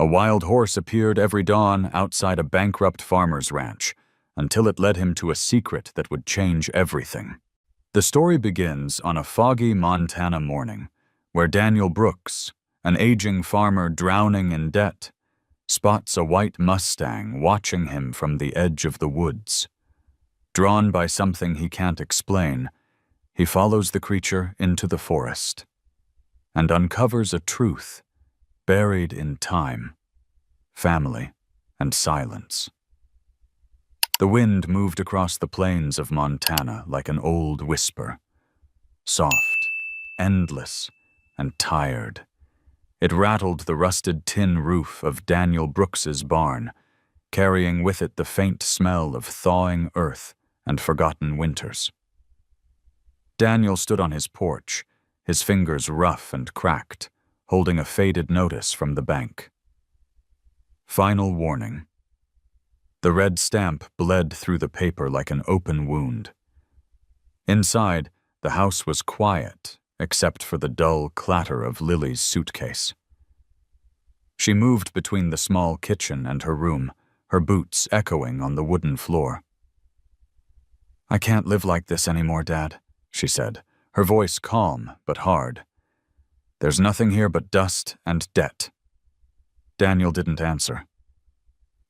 A wild horse appeared every dawn outside a bankrupt farmer's ranch, until it led him to a secret that would change everything. The story begins on a foggy Montana morning, where Daniel Brooks, an aging farmer drowning in debt, spots a white Mustang watching him from the edge of the woods. Drawn by something he can't explain, he follows the creature into the forest and uncovers a truth buried in time, family, and silence. The wind moved across the plains of Montana like an old whisper, soft, endless, and tired. It rattled the rusted tin roof of Daniel Brooks's barn, carrying with it the faint smell of thawing earth and forgotten winters. Daniel stood on his porch, his fingers rough and cracked, holding a faded notice from the bank. Final warning. The red stamp bled through the paper like an open wound. Inside, the house was quiet, except for the dull clatter of Lily's suitcase. She moved between the small kitchen and her room, her boots echoing on the wooden floor. "I can't live like this anymore, Dad," she said, her voice calm but hard. "There's nothing here but dust and debt." Daniel didn't answer.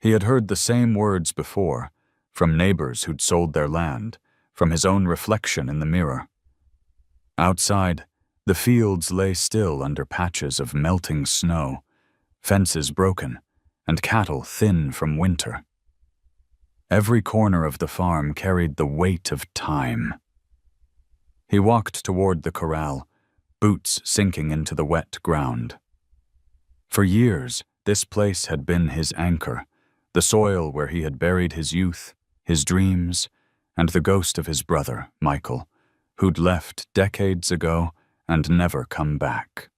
He had heard the same words before, from neighbors who'd sold their land, from his own reflection in the mirror. Outside, the fields lay still under patches of melting snow, fences broken, and cattle thin from winter. Every corner of the farm carried the weight of time. He walked toward the corral, boots sinking into the wet ground. For years, this place had been his anchor, the soil where he had buried his youth, his dreams, and the ghost of his brother, Michael, who'd left decades ago and never come back.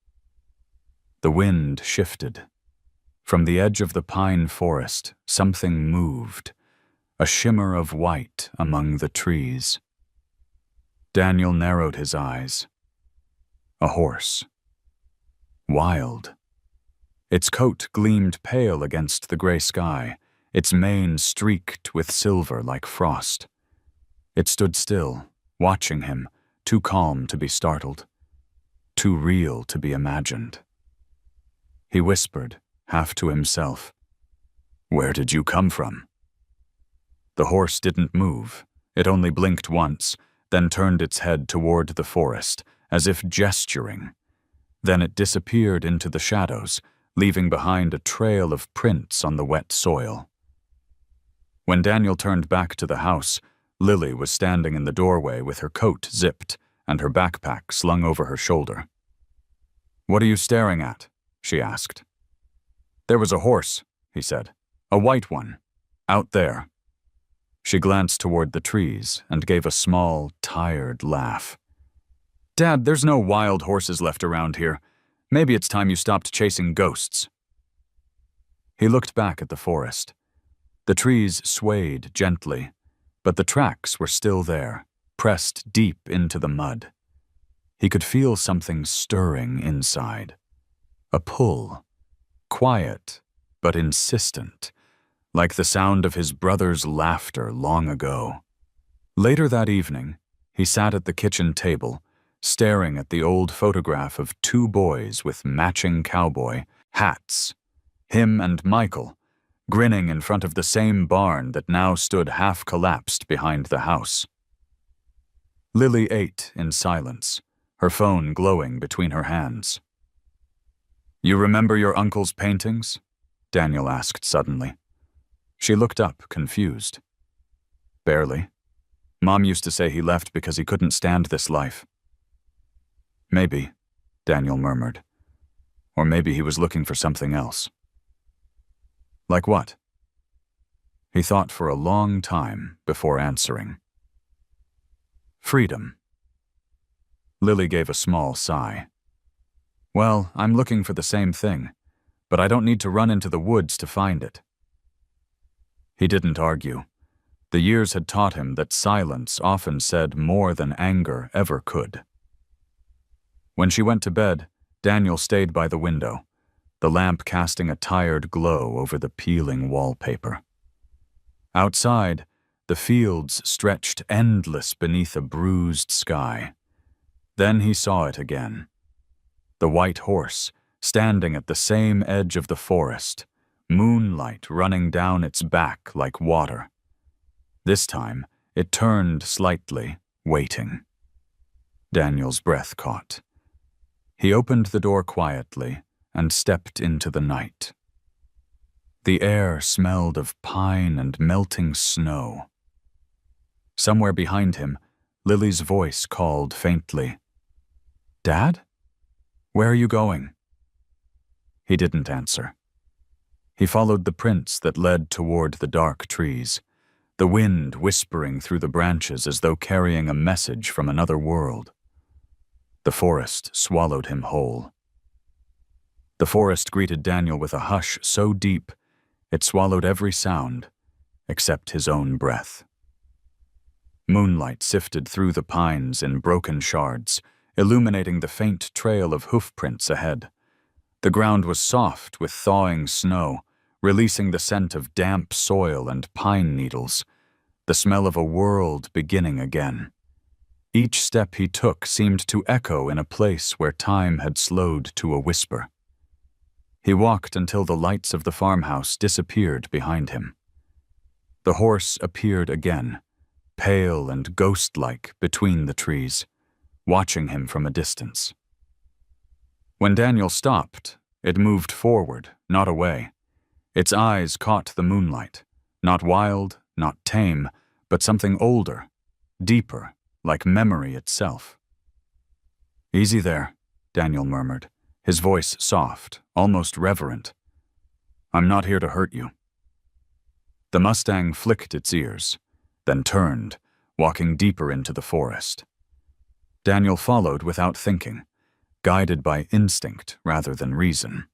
The wind shifted. From the edge of the pine forest, something moved, a shimmer of white among the trees. Daniel narrowed his eyes. A horse. Wild. Its coat gleamed pale against the gray sky, its mane streaked with silver like frost. It stood still, watching him, too calm to be startled, too real to be imagined. He whispered, half to himself, "Where did you come from?" The horse didn't move. It only blinked once, then turned its head toward the forest, as if gesturing. Then it disappeared into the shadows, leaving behind a trail of prints on the wet soil. When Daniel turned back to the house, Lily was standing in the doorway with her coat zipped and her backpack slung over her shoulder. "What are you staring at?" she asked. "There was a horse," he said. "A white one. Out there." She glanced toward the trees and gave a small, tired laugh. "Dad, there's no wild horses left around here. Maybe it's time you stopped chasing ghosts." He looked back at the forest. The trees swayed gently, but the tracks were still there, pressed deep into the mud. He could feel something stirring inside. A pull. Quiet, but insistent, like the sound of his brother's laughter long ago. Later that evening, he sat at the kitchen table, staring at the old photograph of two boys with matching cowboy hats, him and Michael, grinning in front of the same barn that now stood half-collapsed behind the house. Lily ate in silence, her phone glowing between her hands. "You remember your uncle's paintings?" Daniel asked suddenly. She looked up, confused. "Barely. Mom used to say he left because he couldn't stand this life." "Maybe," Daniel murmured. "Or maybe he was looking for something else." "Like what?" He thought for a long time before answering. "Freedom." Lily gave a small sigh. "Well, I'm looking for the same thing, but I don't need to run into the woods to find it." He didn't argue. The years had taught him that silence often said more than anger ever could. When she went to bed, Daniel stayed by the window. the lamp casting a tired glow over the peeling wallpaper. Outside, the fields stretched endless beneath a bruised sky. Then he saw it again. The white horse, standing at the same edge of the forest, moonlight running down its back like water. This time, it turned slightly, waiting. Daniel's breath caught. He opened the door quietly and stepped into the night. The air smelled of pine and melting snow. Somewhere behind him, Lily's voice called faintly, "Dad? Where are you going?" He didn't answer. He followed the prints that led toward the dark trees, the wind whispering through the branches as though carrying a message from another world. The forest swallowed him whole. The forest greeted Daniel with a hush so deep it swallowed every sound, except his own breath. Moonlight sifted through the pines in broken shards, illuminating the faint trail of hoofprints ahead. The ground was soft with thawing snow, releasing the scent of damp soil and pine needles, the smell of a world beginning again. Each step he took seemed to echo in a place where time had slowed to a whisper. He walked until the lights of the farmhouse disappeared behind him. The horse appeared again, pale and ghost-like between the trees, watching him from a distance. When Daniel stopped, it moved forward, not away. Its eyes caught the moonlight, not wild, not tame, but something older, deeper, like memory itself. "Easy there," Daniel murmured, his voice soft, almost reverent. "I'm not here to hurt you." The Mustang flicked its ears, then turned, walking deeper into the forest. Daniel followed without thinking, guided by instinct rather than reason.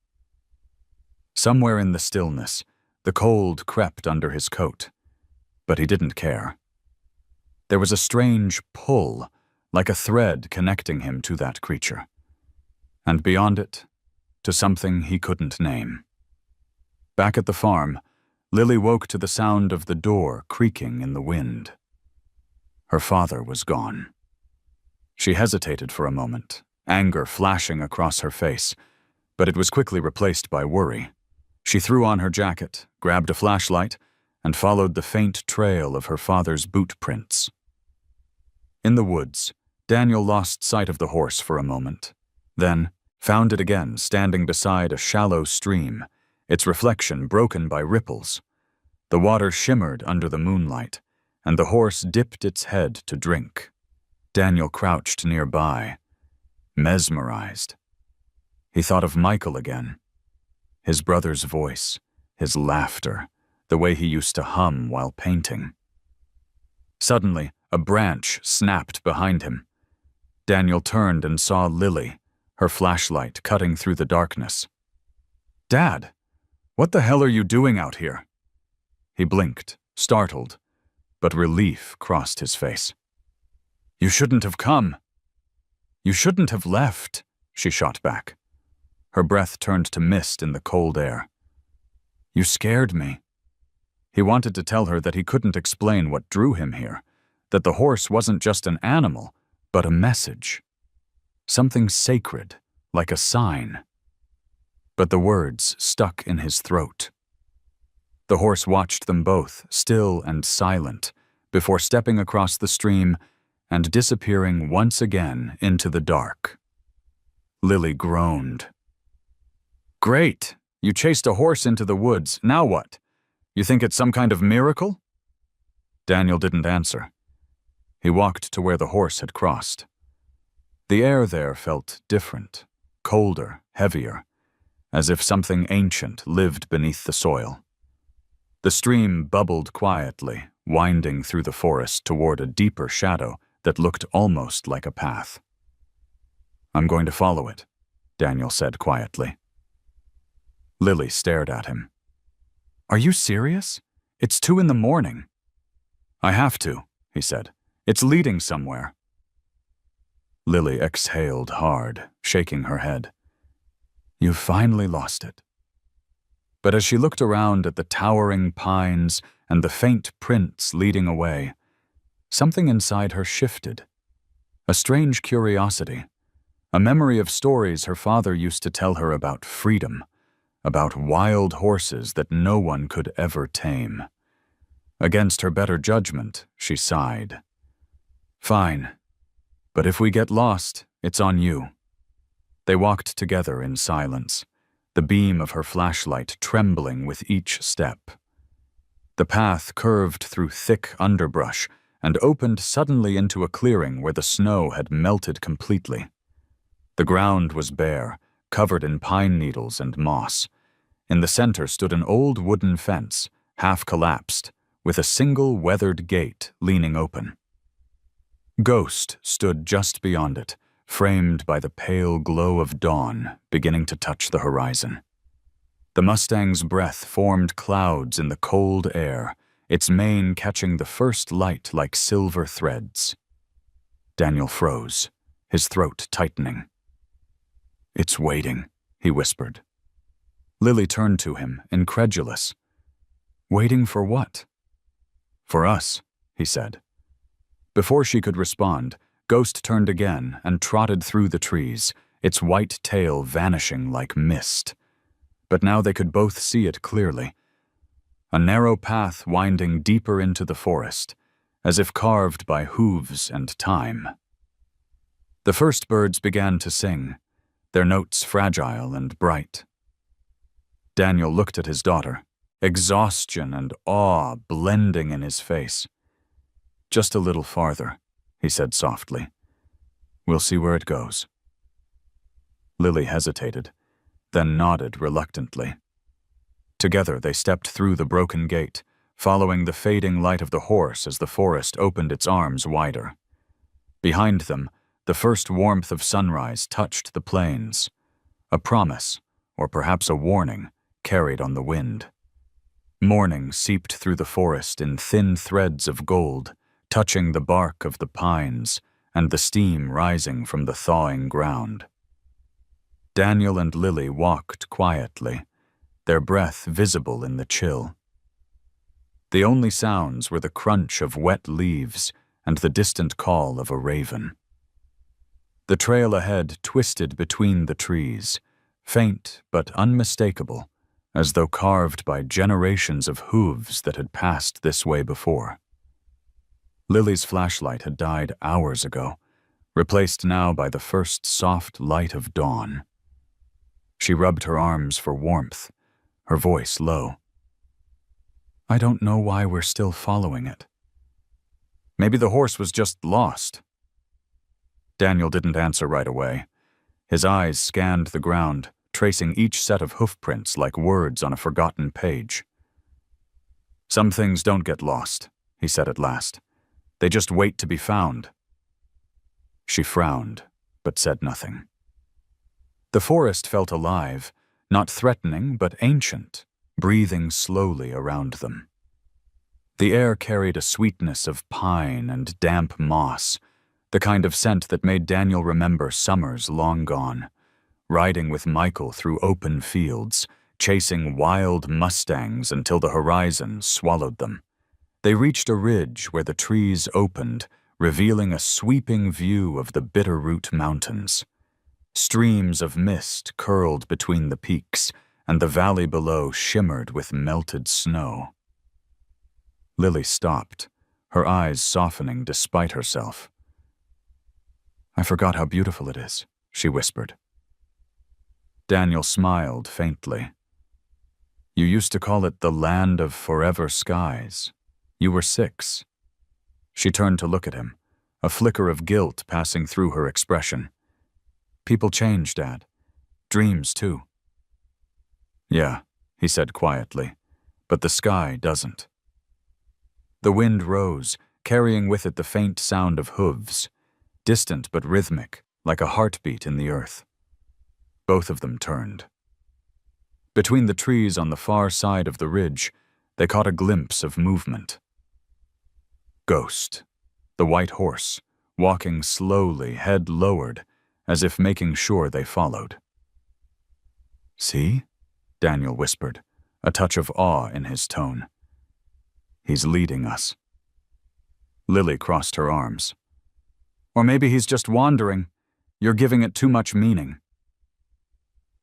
Somewhere in the stillness, the cold crept under his coat, but he didn't care. There was a strange pull, like a thread connecting him to that creature. And beyond it, to something he couldn't name. Back at the farm, Lily woke to the sound of the door creaking in the wind. Her father was gone. She hesitated for a moment, anger flashing across her face, but it was quickly replaced by worry. She threw on her jacket, grabbed a flashlight, and followed the faint trail of her father's boot prints. In the woods, Daniel lost sight of the horse for a moment, then found it again standing beside a shallow stream, its reflection broken by ripples. The water shimmered under the moonlight, and the horse dipped its head to drink. Daniel crouched nearby, mesmerized. He thought of Michael again, his brother's voice, his laughter, the way he used to hum while painting. Suddenly, a branch snapped behind him. Daniel turned and saw Lily, her flashlight cutting through the darkness. "Dad, what the hell are you doing out here?" He blinked, startled, but relief crossed his face. "You shouldn't have come." "You shouldn't have left," she shot back. Her breath turned to mist in the cold air. "You scared me." He wanted to tell her that he couldn't explain what drew him here, that the horse wasn't just an animal, but a message. Something sacred, like a sign. But the words stuck in his throat. The horse watched them both, still and silent, before stepping across the stream and disappearing once again into the dark. Lily groaned. "Great! You chased a horse into the woods. Now what? You think it's some kind of miracle?" Daniel didn't answer. He walked to where the horse had crossed. The air there felt different, colder, heavier, as if something ancient lived beneath the soil. The stream bubbled quietly, winding through the forest toward a deeper shadow that looked almost like a path. "I'm going to follow it," Daniel said quietly. Lily stared at him. "Are you serious? It's 2 a.m. "I have to," he said. "It's leading somewhere." Lily exhaled hard, shaking her head. You've finally lost it. But as she looked around at the towering pines and the faint prints leading away, something inside her shifted. A strange curiosity, a memory of stories her father used to tell her about freedom, about wild horses that no one could ever tame. Against her better judgment, she sighed. Fine, but if we get lost, it's on you. They walked together in silence, the beam of her flashlight trembling with each step. The path curved through thick underbrush and opened suddenly into a clearing where the snow had melted completely. The ground was bare, covered in pine needles and moss. In the center stood an old wooden fence, half collapsed, with a single weathered gate leaning open. Ghost stood just beyond it, framed by the pale glow of dawn beginning to touch the horizon. The Mustang's breath formed clouds in the cold air, its mane catching the first light like silver threads. Daniel froze, his throat tightening. It's waiting, he whispered. Lily turned to him, incredulous. Waiting for what? For us, he said. Before she could respond, Ghost turned again and trotted through the trees, its white tail vanishing like mist. But now they could both see it clearly. A narrow path winding deeper into the forest, as if carved by hooves and time. The first birds began to sing, their notes fragile and bright. Daniel looked at his daughter, exhaustion and awe blending in his face. Just a little farther, he said softly. We'll see where it goes. Lily hesitated, then nodded reluctantly. Together they stepped through the broken gate, following the fading light of the horse as the forest opened its arms wider. Behind them, the first warmth of sunrise touched the plains, a promise, or perhaps a warning, carried on the wind. Morning seeped through the forest in thin threads of gold, touching the bark of the pines and the steam rising from the thawing ground. Daniel and Lily walked quietly, their breath visible in the chill. The only sounds were the crunch of wet leaves and the distant call of a raven. The trail ahead twisted between the trees, faint but unmistakable, as though carved by generations of hooves that had passed this way before. Lily's flashlight had died hours ago, replaced now by the first soft light of dawn. She rubbed her arms for warmth, her voice low. I don't know why we're still following it. Maybe the horse was just lost. Daniel didn't answer right away. His eyes scanned the ground, tracing each set of hoofprints like words on a forgotten page. Some things don't get lost, he said at last. They just wait to be found. She frowned, but said nothing. The forest felt alive, not threatening but ancient, breathing slowly around them. The air carried a sweetness of pine and damp moss, the kind of scent that made Daniel remember summers long gone, riding with Michael through open fields, chasing wild mustangs until the horizon swallowed them. They reached a ridge where the trees opened, revealing a sweeping view of the Bitterroot Mountains. Streams of mist curled between the peaks, and the valley below shimmered with melted snow. Lily stopped, her eyes softening despite herself. I forgot how beautiful it is, she whispered. Daniel smiled faintly. You used to call it the land of forever skies. You were 6. She turned to look at him, a flicker of guilt passing through her expression. People change, Dad. Dreams, too. Yeah, he said quietly, but the sky doesn't. The wind rose, carrying with it the faint sound of hooves, distant but rhythmic, like a heartbeat in the earth. Both of them turned. Between the trees on the far side of the ridge, they caught a glimpse of movement. Ghost, the white horse, walking slowly, head lowered, as if making sure they followed. See? Daniel whispered, a touch of awe in his tone. He's leading us. Lily crossed her arms. Or maybe he's just wandering. You're giving it too much meaning.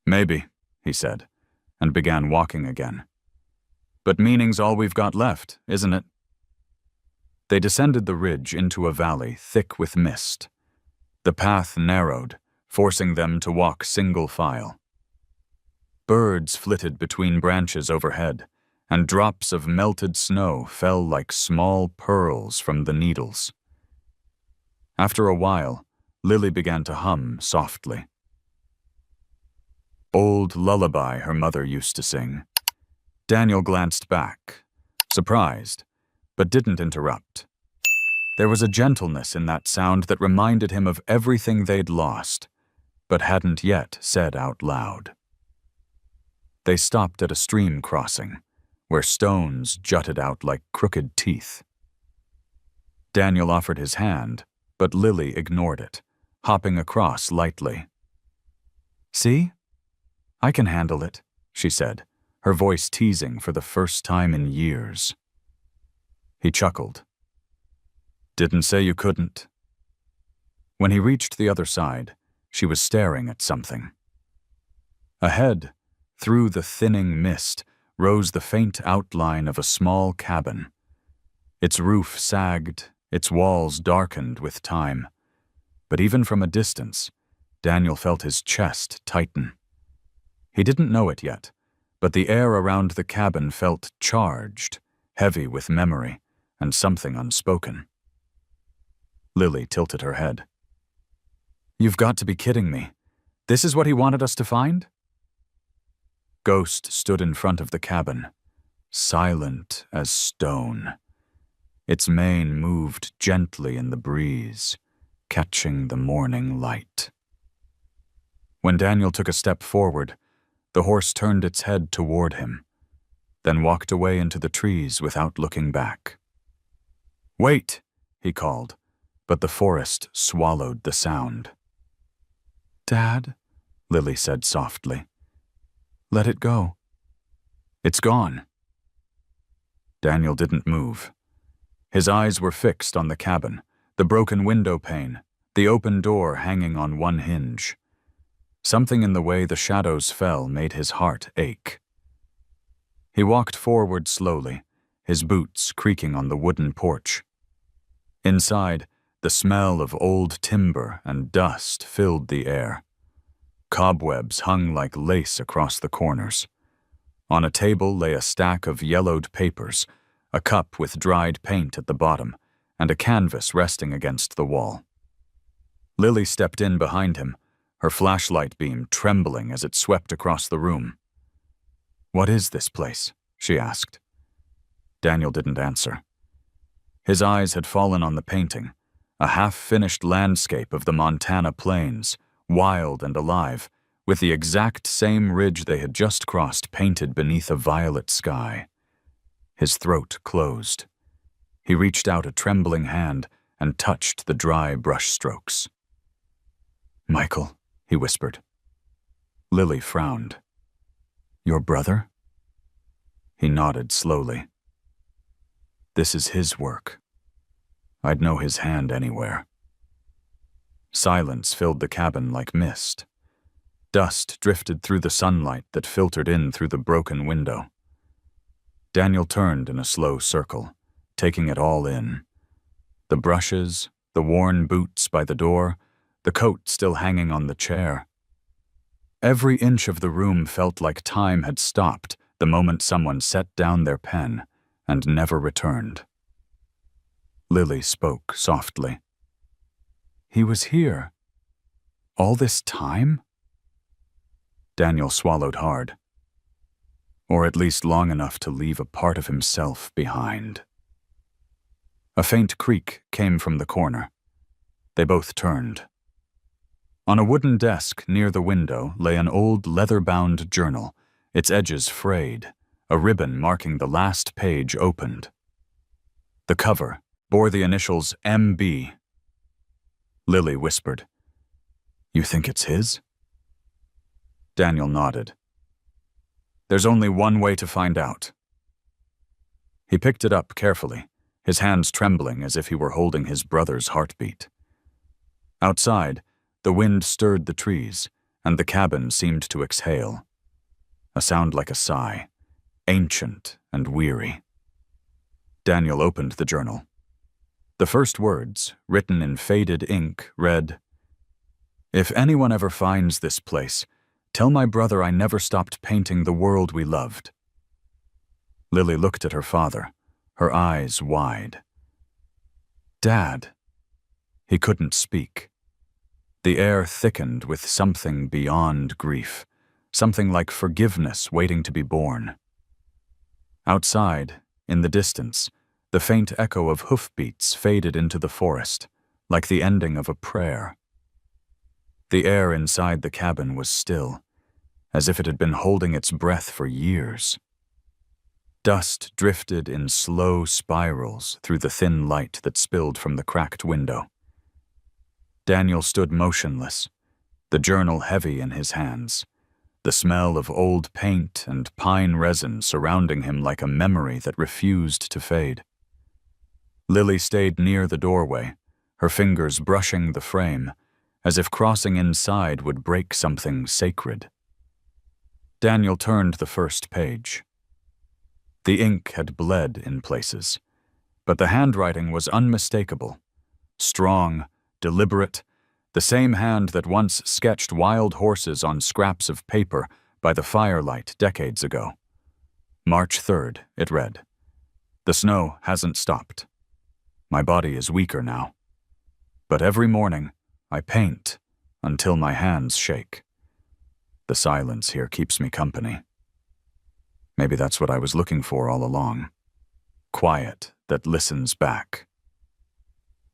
Maybe, he said, and began walking again. But meaning's all we've got left, isn't it? They descended the ridge into a valley thick with mist. The path narrowed, forcing them to walk single file. Birds flitted between branches overhead, and drops of melted snow fell like small pearls from the needles. After a while, Lily began to hum softly. Old lullaby her mother used to sing. Daniel glanced back, surprised, but didn't interrupt. There was a gentleness in that sound that reminded him of everything they'd lost, but hadn't yet said out loud. They stopped at a stream crossing, where stones jutted out like crooked teeth. Daniel offered his hand, but Lily ignored it, hopping across lightly. See? I can handle it, she said, her voice teasing for the first time in years. He chuckled. Didn't say you couldn't. When he reached the other side, she was staring at something. Ahead, through the thinning mist, rose the faint outline of a small cabin. Its roof sagged, its walls darkened with time. But even from a distance, Daniel felt his chest tighten. He didn't know it yet, but the air around the cabin felt charged, heavy with memory, and something unspoken. Lily tilted her head. You've got to be kidding me. This is what he wanted us to find? Ghost stood in front of the cabin, silent as stone. Its mane moved gently in the breeze, catching the morning light. When Daniel took a step forward, the horse turned its head toward him, then walked away into the trees without looking back. Wait, he called, but the forest swallowed the sound. Dad, Lily said softly. Let it go. It's gone. Daniel didn't move. His eyes were fixed on the cabin, the broken window pane, the open door hanging on one hinge. Something in the way the shadows fell made his heart ache. He walked forward slowly, his boots creaking on the wooden porch. Inside, the smell of old timber and dust filled the air. Cobwebs hung like lace across the corners. On a table lay a stack of yellowed papers, a cup with dried paint at the bottom, and a canvas resting against the wall. Lily stepped in behind him, her flashlight beam trembling as it swept across the room. What is this place? She asked. Daniel didn't answer. His eyes had fallen on the painting, a half-finished landscape of the Montana plains, wild and alive, with the exact same ridge they had just crossed painted beneath a violet sky. His throat closed. He reached out a trembling hand and touched the dry brushstrokes. Michael, he whispered. Lily frowned. Your brother? He nodded slowly. This is his work. I'd know his hand anywhere. Silence filled the cabin like mist. Dust drifted through the sunlight that filtered in through the broken window. Daniel turned in a slow circle, taking it all in. The brushes, the worn boots by the door, the coat still hanging on the chair. Every inch of the room felt like time had stopped the moment someone set down their pen and never returned. Lily spoke softly. He was here. All this time? Daniel swallowed hard. Or at least long enough to leave a part of himself behind. A faint creak came from the corner. They both turned. On a wooden desk near the window lay an old leather-bound journal, its edges frayed, a ribbon marking the last page opened. The cover bore the initials M.B. Lily whispered, You think it's his? Daniel nodded. There's only one way to find out. He picked it up carefully, his hands trembling as if he were holding his brother's heartbeat. Outside, the wind stirred the trees, and the cabin seemed to exhale. A sound like a sigh, ancient and weary. Daniel opened the journal. The first words, written in faded ink, read, "If anyone ever finds this place, tell my brother I never stopped painting the world we loved." Lily looked at her father, her eyes wide. "Dad." He couldn't speak. The air thickened with something beyond grief, something like forgiveness waiting to be born. Outside, in the distance, the faint echo of hoofbeats faded into the forest, like the ending of a prayer. The air inside the cabin was still, as if it had been holding its breath for years. Dust drifted in slow spirals through the thin light that spilled from the cracked window. Daniel stood motionless, the journal heavy in his hands, the smell of old paint and pine resin surrounding him like a memory that refused to fade. Lily stayed near the doorway, her fingers brushing the frame, as if crossing inside would break something sacred. Daniel turned the first page. The ink had bled in places, but the handwriting was unmistakable, strong, deliberate, the same hand that once sketched wild horses on scraps of paper by the firelight decades ago. March 3rd, it read. "The snow hasn't stopped. My body is weaker now. But every morning, I paint until my hands shake. The silence here keeps me company. Maybe that's what I was looking for all along. Quiet that listens back."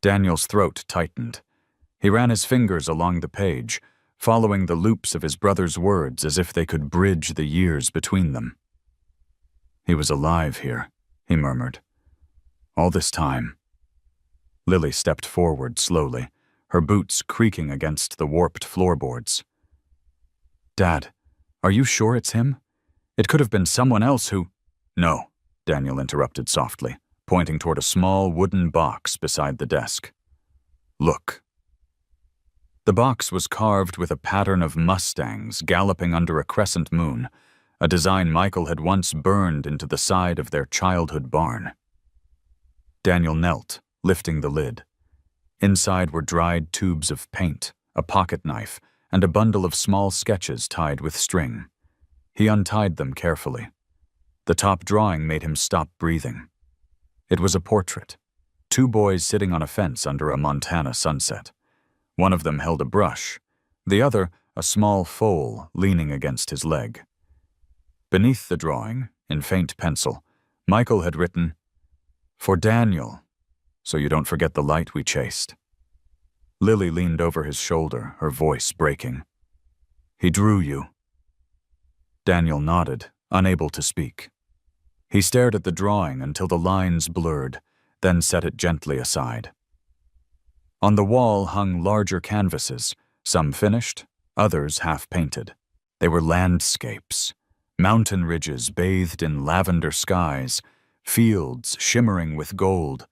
Daniel's throat tightened. He ran his fingers along the page, following the loops of his brother's words as if they could bridge the years between them. He was alive here, he murmured. All this time. Lily stepped forward slowly, her boots creaking against the warped floorboards. "Dad, are you sure it's him? It could have been someone else who—" "No," Daniel interrupted softly, pointing toward a small wooden box beside the desk. "Look." The box was carved with a pattern of mustangs galloping under a crescent moon, a design Michael had once burned into the side of their childhood barn. Daniel knelt, lifting the lid. Inside were dried tubes of paint, a pocket knife, and a bundle of small sketches tied with string. He untied them carefully. The top drawing made him stop breathing. It was a portrait. Two boys sitting on a fence under a Montana sunset. One of them held a brush, the other a small foal leaning against his leg. Beneath the drawing, in faint pencil, Michael had written, "For Daniel, so you don't forget the light we chased." Lily leaned over his shoulder, her voice breaking. "He drew you." Daniel nodded, unable to speak. He stared at the drawing until the lines blurred, then set it gently aside. On the wall hung larger canvases, some finished, others half-painted. They were landscapes, mountain ridges bathed in lavender skies, fields shimmering with gold,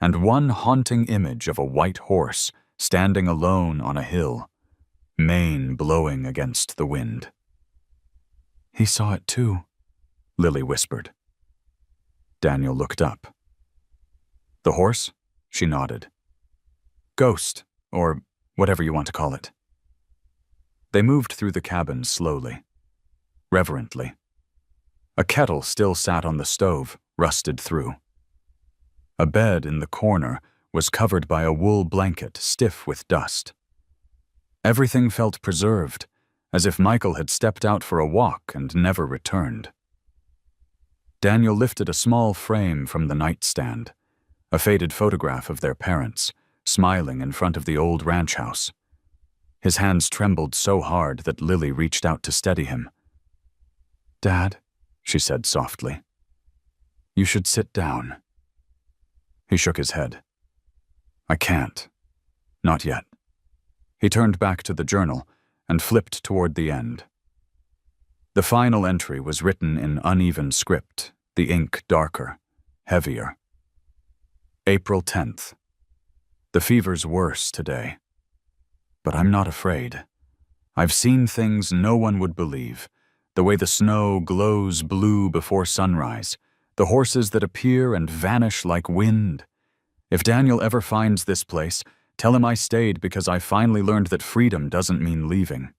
and one haunting image of a white horse standing alone on a hill, mane blowing against the wind. "He saw it too," Lily whispered. Daniel looked up. "The horse?" She nodded. "Ghost, or whatever you want to call it." They moved through the cabin slowly, reverently. A kettle still sat on the stove, rusted through. A bed in the corner was covered by a wool blanket stiff with dust. Everything felt preserved, as if Michael had stepped out for a walk and never returned. Daniel lifted a small frame from the nightstand, a faded photograph of their parents, smiling in front of the old ranch house. His hands trembled so hard that Lily reached out to steady him. "Dad," she said softly, "you should sit down." He shook his head. "I can't. Not yet." He turned back to the journal and flipped toward the end. The final entry was written in uneven script, the ink darker, heavier. April 10th. The fever's worse today. But I'm not afraid. I've seen things no one would believe. The way the snow glows blue before sunrise, the horses that appear and vanish like wind. If Daniel ever finds this place, tell him I stayed because I finally learned that freedom doesn't mean leaving.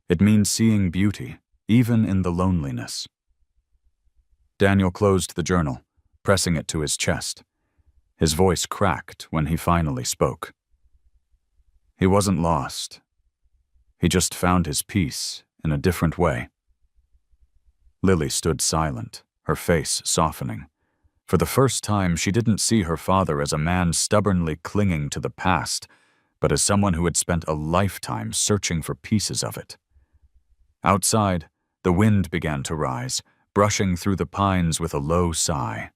It means seeing beauty, even in the loneliness. Daniel closed the journal, pressing it to his chest. His voice cracked when he finally spoke. He wasn't lost. He just found his peace in a different way. Lily stood silent, her face softening. For the first time, she didn't see her father as a man stubbornly clinging to the past, but as someone who had spent a lifetime searching for pieces of it. Outside, the wind began to rise, brushing through the pines with a low sigh.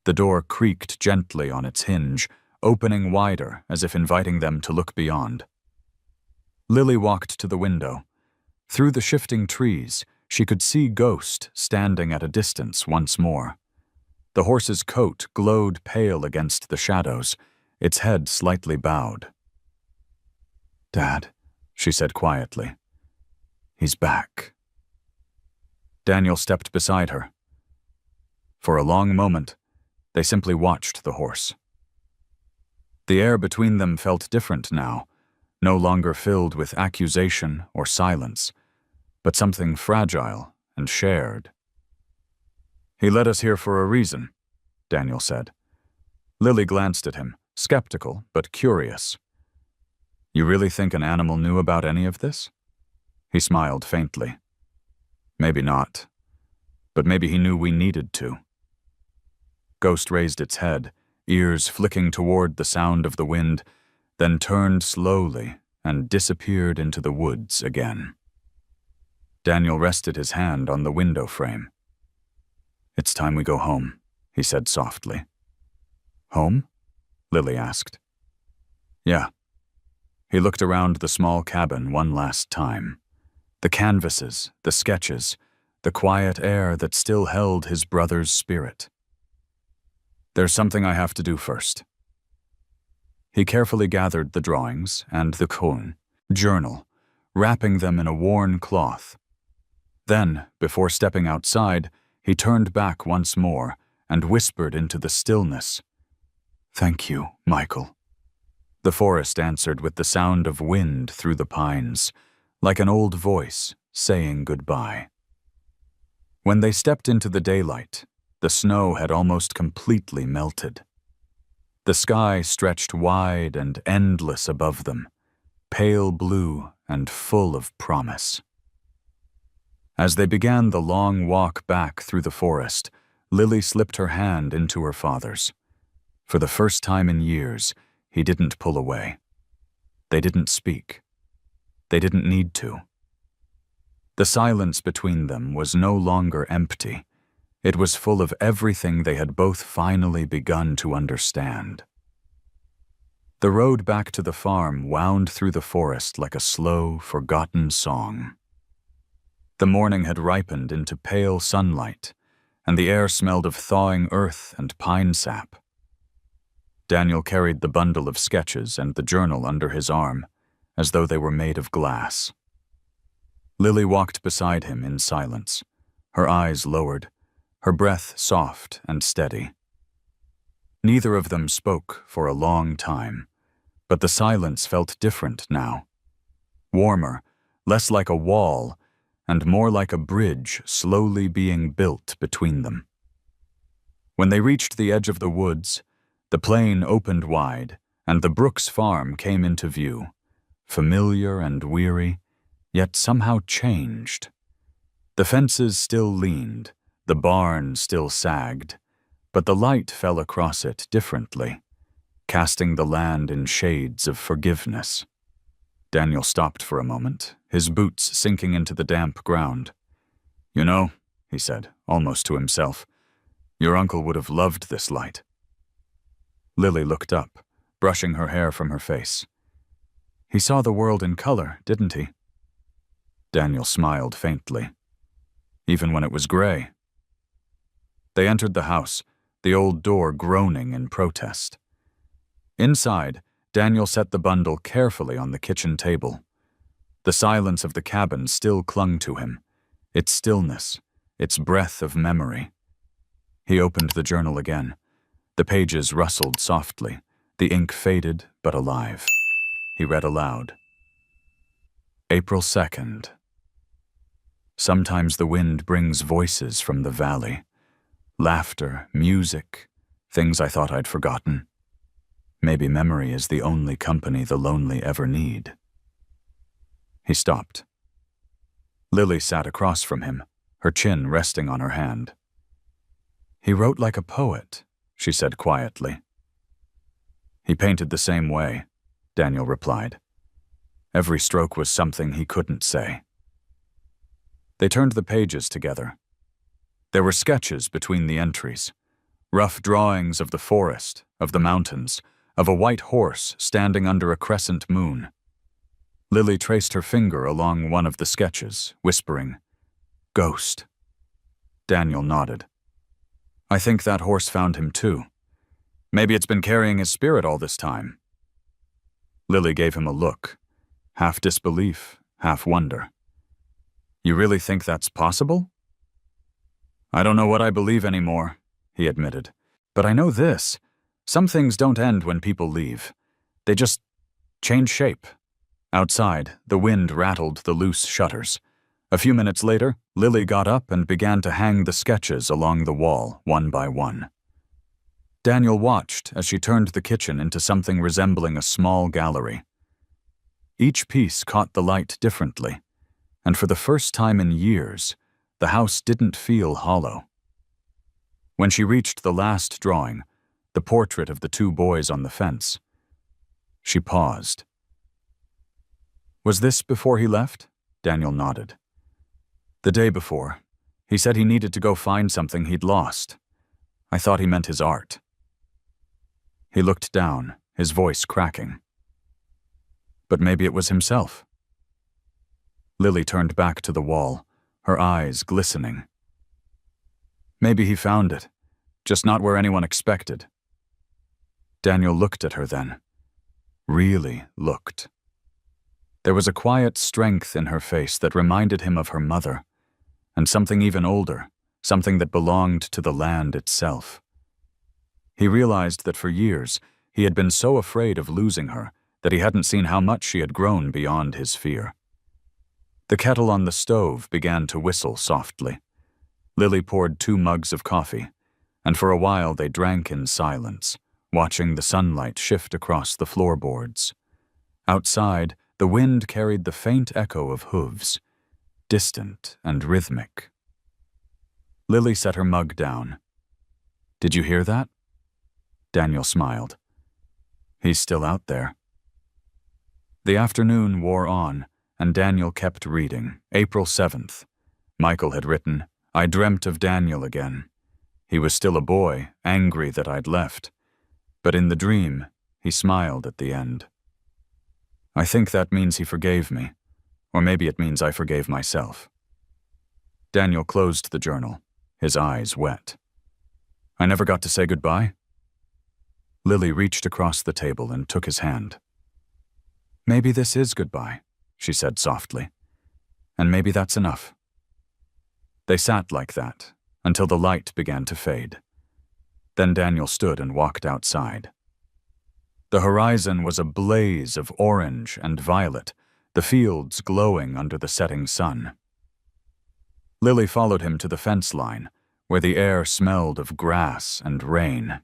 The door creaked gently on its hinge, opening wider as if inviting them to look beyond. Lily walked to the window. Through the shifting trees, she could see Ghost standing at a distance once more. The horse's coat glowed pale against the shadows, its head slightly bowed. "Dad," she said quietly. "He's back." Daniel stepped beside her. For a long moment, they simply watched the horse. The air between them felt different now, no longer filled with accusation or silence, but something fragile and shared. "He led us here for a reason," Daniel said. Lily glanced at him, skeptical but curious. "You really think an animal knew about any of this?" He smiled faintly. "Maybe not, but maybe he knew we needed to." Ghost raised its head, ears flicking toward the sound of the wind, then turned slowly and disappeared into the woods again. Daniel rested his hand on the window frame. "It's time we go home," he said softly. "Home?" Lily asked. "Yeah." He looked around the small cabin one last time. The canvases, the sketches, the quiet air that still held his brother's spirit. "There's something I have to do first." He carefully gathered the drawings and the journal, wrapping them in a worn cloth. Then, before stepping outside, he turned back once more and whispered into the stillness, "Thank you, Michael." The forest answered with the sound of wind through the pines, like an old voice saying goodbye. When they stepped into the daylight, the snow had almost completely melted. The sky stretched wide and endless above them, pale blue and full of promise. As they began the long walk back through the forest, Lily slipped her hand into her father's. For the first time in years, he didn't pull away. They didn't speak. They didn't need to. The silence between them was no longer empty. It was full of everything they had both finally begun to understand. The road back to the farm wound through the forest like a slow, forgotten song. The morning had ripened into pale sunlight, and the air smelled of thawing earth and pine sap. Daniel carried the bundle of sketches and the journal under his arm, as though they were made of glass. Lily walked beside him in silence, her eyes lowered, her breath soft and steady. Neither of them spoke for a long time, but the silence felt different now. Warmer, less like a wall, and more like a bridge slowly being built between them. When they reached the edge of the woods, the plain opened wide, and the Brooks farm came into view, familiar and weary, yet somehow changed. The fences still leaned, the barn still sagged, but the light fell across it differently, casting the land in shades of forgiveness. Daniel stopped for a moment, his boots sinking into the damp ground. "You know," he said, almost to himself, "your uncle would have loved this light." Lily looked up, brushing her hair from her face. "He saw the world in color, didn't he?" Daniel smiled faintly. even when it was gray. They entered the house, the old door groaning in protest. Inside, Daniel set the bundle carefully on the kitchen table. The silence of the cabin still clung to him, its stillness, its breath of memory. He opened the journal again. The pages rustled softly, the ink faded but alive. He read aloud. April 2nd. Sometimes the wind brings voices from the valley. Laughter, music, things I thought I'd forgotten. Maybe memory is the only company the lonely ever need. He stopped. Lily sat across from him, her chin resting on her hand. He wrote like a poet, she said quietly. He painted the same way, Daniel replied. Every stroke was something he couldn't say. They turned the pages together. There were sketches between the entries, rough drawings of the forest, of the mountains, of a white horse standing under a crescent moon. Lily traced her finger along one of the sketches, whispering, "Ghost." Daniel nodded. "I think that horse found him too. Maybe it's been carrying his spirit all this time." Lily gave him a look, half disbelief, half wonder. "You really think that's possible?" "I don't know what I believe anymore," he admitted. "But I know this. Some things don't end when people leave. They just change shape." Outside, the wind rattled the loose shutters. A few minutes later, Lily got up and began to hang the sketches along the wall, one by one. Daniel watched as she turned the kitchen into something resembling a small gallery. Each piece caught the light differently, and for the first time in years, the house didn't feel hollow. When she reached the last drawing, the portrait of the two boys on the fence, she paused. "Was this before he left?" Daniel nodded. "The day before. He said he needed to go find something he'd lost. I thought he meant his art." He looked down, his voice cracking. "But maybe it was himself." Lily turned back to the wall, her eyes glistening. "Maybe he found it, just not where anyone expected." Daniel looked at her then. Really looked. There was a quiet strength in her face that reminded him of her mother, and something even older, something that belonged to the land itself. He realized that for years he had been so afraid of losing her that he hadn't seen how much she had grown beyond his fear. The kettle on the stove began to whistle softly. Lily poured 2 mugs of coffee, and for a while they drank in silence, watching the sunlight shift across the floorboards. Outside, the wind carried the faint echo of hooves, distant and rhythmic. Lily set her mug down. "Did you hear that?" Daniel smiled. "He's still out there." The afternoon wore on, and Daniel kept reading. April 7th. Michael had written, "I dreamt of Daniel again. He was still a boy, angry that I'd left. But in the dream, he smiled at the end. I think that means he forgave me, or maybe it means I forgave myself." Daniel closed the journal, his eyes wet. "I never got to say goodbye?" Lily reached across the table and took his hand. "Maybe this is goodbye," she said softly. "And maybe that's enough." They sat like that until the light began to fade. Then Daniel stood and walked outside. The horizon was a blaze of orange and violet, the fields glowing under the setting sun. Lily followed him to the fence line, where the air smelled of grass and rain.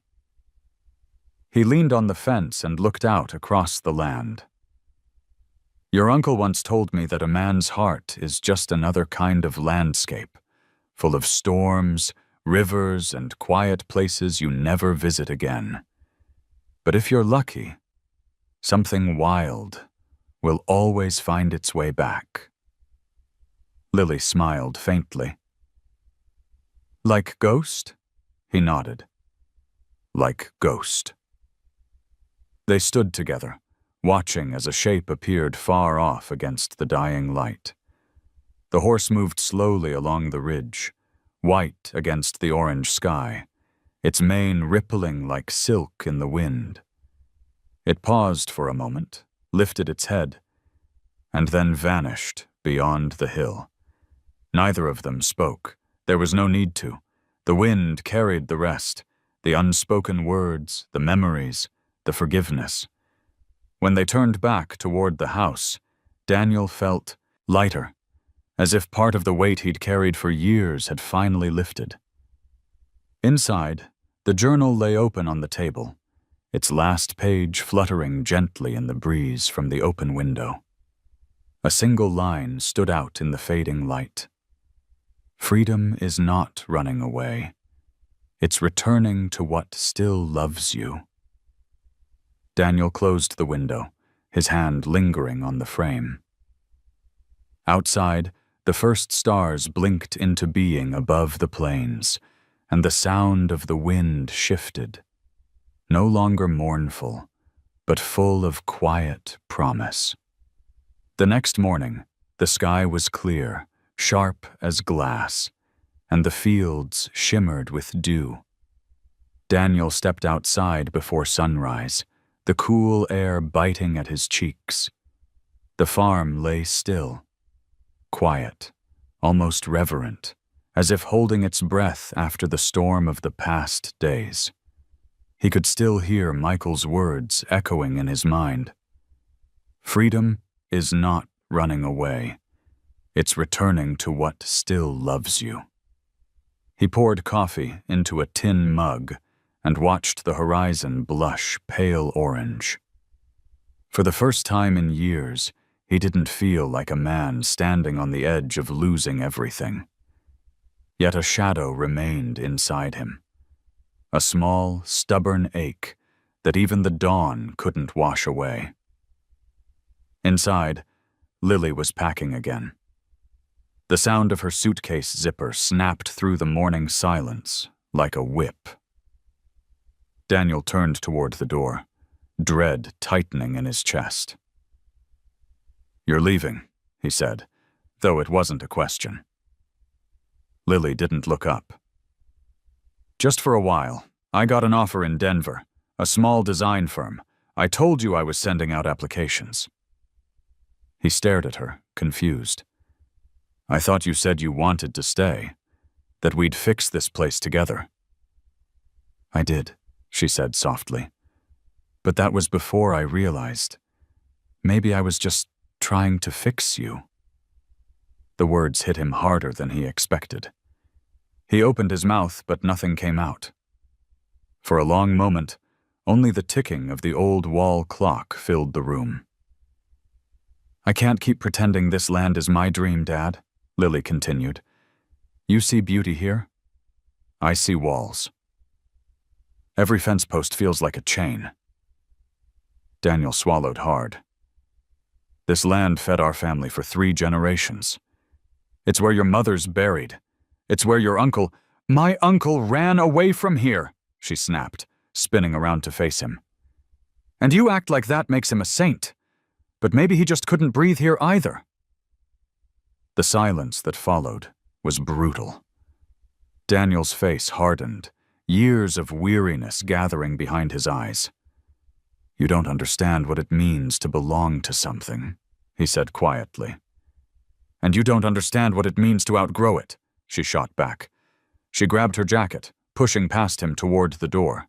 He leaned on the fence and looked out across the land. "Your uncle once told me that a man's heart is just another kind of landscape, full of storms, rivers, and quiet places you never visit again. But if you're lucky, something wild will always find its way back." Lily smiled faintly. "Like Ghost?" He nodded. "Like Ghost." They stood together, watching as a shape appeared far off against the dying light. The horse moved slowly along the ridge, white against the orange sky, its mane rippling like silk in the wind. It paused for a moment, lifted its head, and then vanished beyond the hill. Neither of them spoke. There was no need to. The wind carried the rest, the unspoken words, the memories, the forgiveness. When they turned back toward the house, Daniel felt lighter, as if part of the weight he'd carried for years had finally lifted. Inside, the journal lay open on the table, its last page fluttering gently in the breeze from the open window. A single line stood out in the fading light. Freedom is not running away. It's returning to what still loves you. Daniel closed the window, his hand lingering on the frame. Outside, the first stars blinked into being above the plains, and the sound of the wind shifted, no longer mournful, but full of quiet promise. The next morning, the sky was clear, sharp as glass, and the fields shimmered with dew. Daniel stepped outside before sunrise, the cool air biting at his cheeks. The farm lay still, quiet, almost reverent, as if holding its breath after the storm of the past days. He could still hear Michael's words echoing in his mind. Freedom is not running away. It's returning to what still loves you. He poured coffee into a tin mug and watched the horizon blush pale orange. For the first time in years, he didn't feel like a man standing on the edge of losing everything. Yet a shadow remained inside him, a small, stubborn ache that even the dawn couldn't wash away. Inside, Lily was packing again. The sound of her suitcase zipper snapped through the morning silence like a whip. Daniel turned toward the door, dread tightening in his chest. "You're leaving," he said, though it wasn't a question. Lily didn't look up. "Just for a while. I got an offer in Denver, a small design firm. I told you I was sending out applications." He stared at her, confused. "I thought you said you wanted to stay, that we'd fix this place together." "I did," she said softly. "But that was before I realized. Maybe I was just trying to fix you." The words hit him harder than he expected. He opened his mouth, but nothing came out. For a long moment, only the ticking of the old wall clock filled the room. "I can't keep pretending this land is my dream, Dad," Lily continued. "You see beauty here? I see walls. Every fence post feels like a chain." Daniel swallowed hard. "This land fed our family for 3 generations. It's where your mother's buried. It's where your uncle—" "My uncle ran away from here," she snapped, spinning around to face him. "And you act like that makes him a saint. But maybe he just couldn't breathe here either." The silence that followed was brutal. Daniel's face hardened, years of weariness gathering behind his eyes. "You don't understand what it means to belong to something," he said quietly. "And you don't understand what it means to outgrow it," she shot back. She grabbed her jacket, pushing past him toward the door.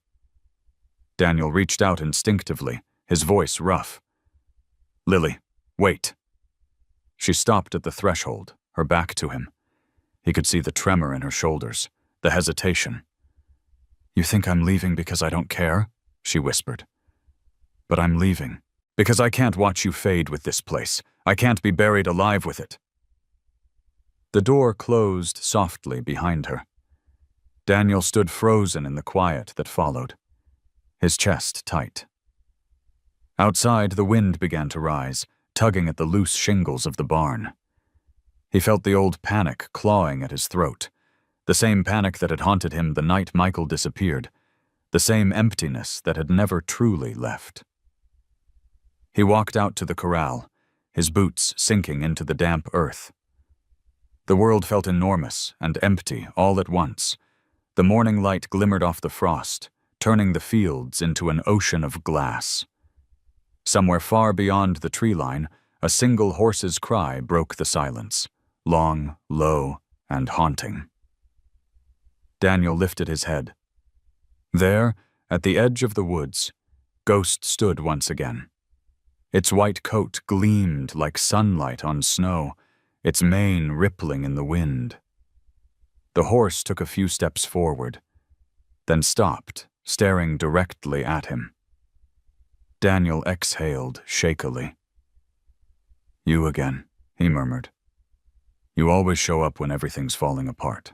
Daniel reached out instinctively, his voice rough. "Lily, wait." She stopped at the threshold, her back to him. He could see the tremor in her shoulders, the hesitation. "You think I'm leaving because I don't care?" she whispered. "But I'm leaving because I can't watch you fade with this place. I can't be buried alive with it." The door closed softly behind her. Daniel stood frozen in the quiet that followed, his chest tight. Outside, the wind began to rise, tugging at the loose shingles of the barn. He felt the old panic clawing at his throat, the same panic that had haunted him the night Michael disappeared, the same emptiness that had never truly left. He walked out to the corral, his boots sinking into the damp earth. The world felt enormous and empty all at once. The morning light glimmered off the frost, turning the fields into an ocean of glass. Somewhere far beyond the tree line, a single horse's cry broke the silence, long, low, and haunting. Daniel lifted his head. There, at the edge of the woods, Ghost stood once again. Its white coat gleamed like sunlight on snow, its mane rippling in the wind. The horse took a few steps forward, then stopped, staring directly at him. Daniel exhaled shakily. "You again," he murmured. "You always show up when everything's falling apart."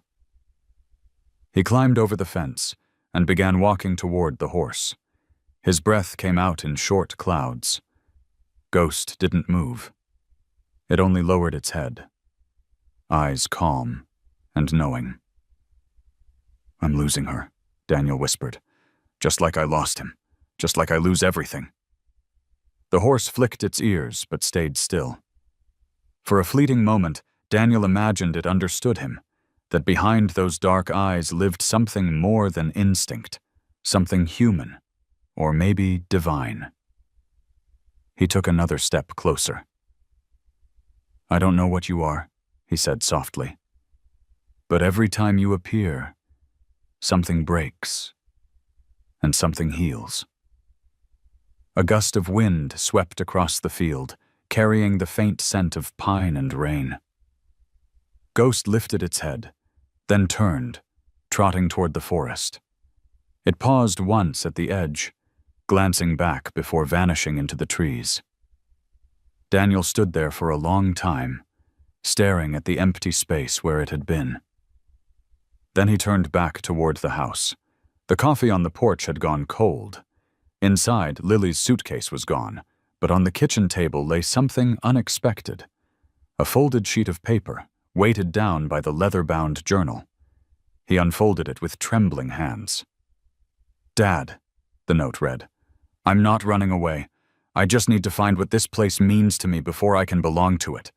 He climbed over the fence and began walking toward the horse. His breath came out in short clouds. Ghost didn't move. It only lowered its head, eyes calm and knowing. "I'm losing her," Daniel whispered. "Just like I lost him. Just like I lose everything." The horse flicked its ears but stayed still. For a fleeting moment, Daniel imagined it understood him, that behind those dark eyes lived something more than instinct, something human, or maybe divine. He took another step closer. "I don't know what you are," he said softly, "but every time you appear, something breaks, and something heals." A gust of wind swept across the field, carrying the faint scent of pine and rain. Ghost lifted its head, then turned, trotting toward the forest. It paused once at the edge, glancing back before vanishing into the trees. Daniel stood there for a long time, staring at the empty space where it had been. Then he turned back toward the house. The coffee on the porch had gone cold. Inside, Lily's suitcase was gone, but on the kitchen table lay something unexpected. A folded sheet of paper, weighted down by the leather-bound journal. He unfolded it with trembling hands. "Dad," the note read, "I'm not running away. I just need to find what this place means to me before I can belong to it.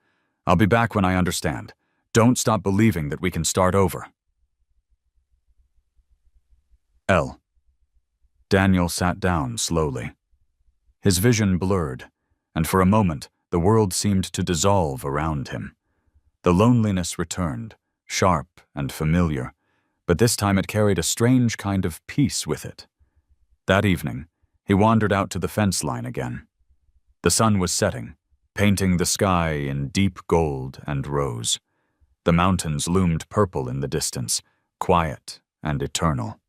I'll be back when I understand. Don't stop believing that we can start over." L. Daniel sat down slowly. His vision blurred, and for a moment the world seemed to dissolve around him. The loneliness returned, sharp and familiar, but this time it carried a strange kind of peace with it. That evening, he wandered out to the fence line again. The sun was setting, painting the sky in deep gold and rose. The mountains loomed purple in the distance, quiet and eternal.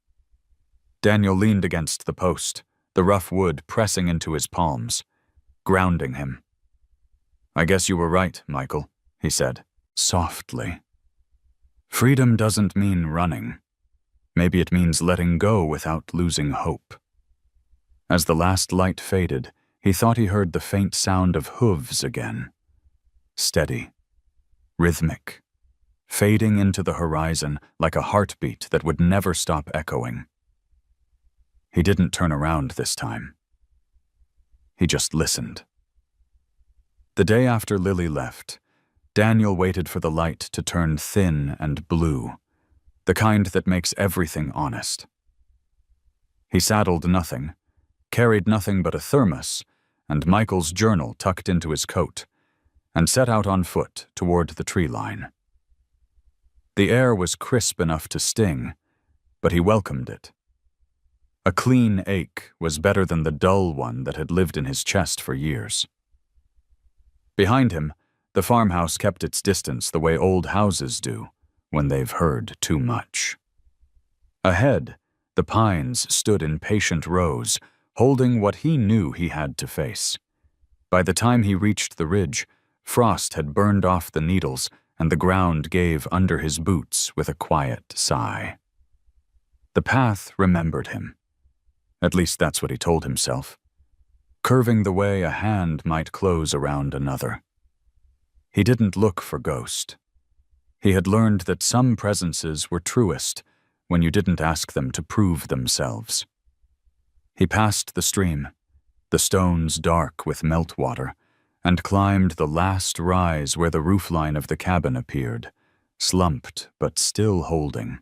Daniel leaned against the post, the rough wood pressing into his palms, grounding him. "I guess you were right, Michael," he said, softly. "Freedom doesn't mean running. Maybe it means letting go without losing hope." As the last light faded, he thought he heard the faint sound of hooves again. Steady, rhythmic, fading into the horizon like a heartbeat that would never stop echoing. He didn't turn around this time. He just listened. The day after Lily left, Daniel waited for the light to turn thin and blue, the kind that makes everything honest. He saddled nothing, carried nothing but a thermos and Michael's journal tucked into his coat, and set out on foot toward the tree line. The air was crisp enough to sting, but he welcomed it. A clean ache was better than the dull one that had lived in his chest for years. Behind him, the farmhouse kept its distance the way old houses do when they've heard too much. Ahead, the pines stood in patient rows, holding what he knew he had to face. By the time he reached the ridge, frost had burned off the needles and the ground gave under his boots with a quiet sigh. The path remembered him. At least that's what he told himself, curving the way a hand might close around another. He didn't look for Ghost. He had learned that some presences were truest when you didn't ask them to prove themselves. He passed the stream, the stones dark with meltwater, and climbed the last rise where the roofline of the cabin appeared, slumped but still holding.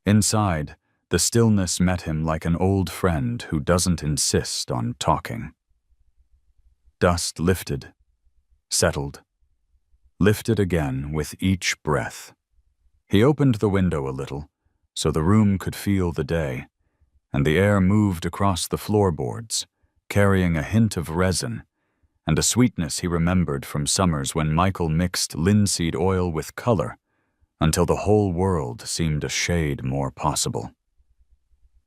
Inside, the stillness met him like an old friend who doesn't insist on talking. Dust lifted, settled, lifted again with each breath. He opened the window a little, so the room could feel the day, and the air moved across the floorboards, carrying a hint of resin and a sweetness he remembered from summers when Michael mixed linseed oil with color until the whole world seemed a shade more possible.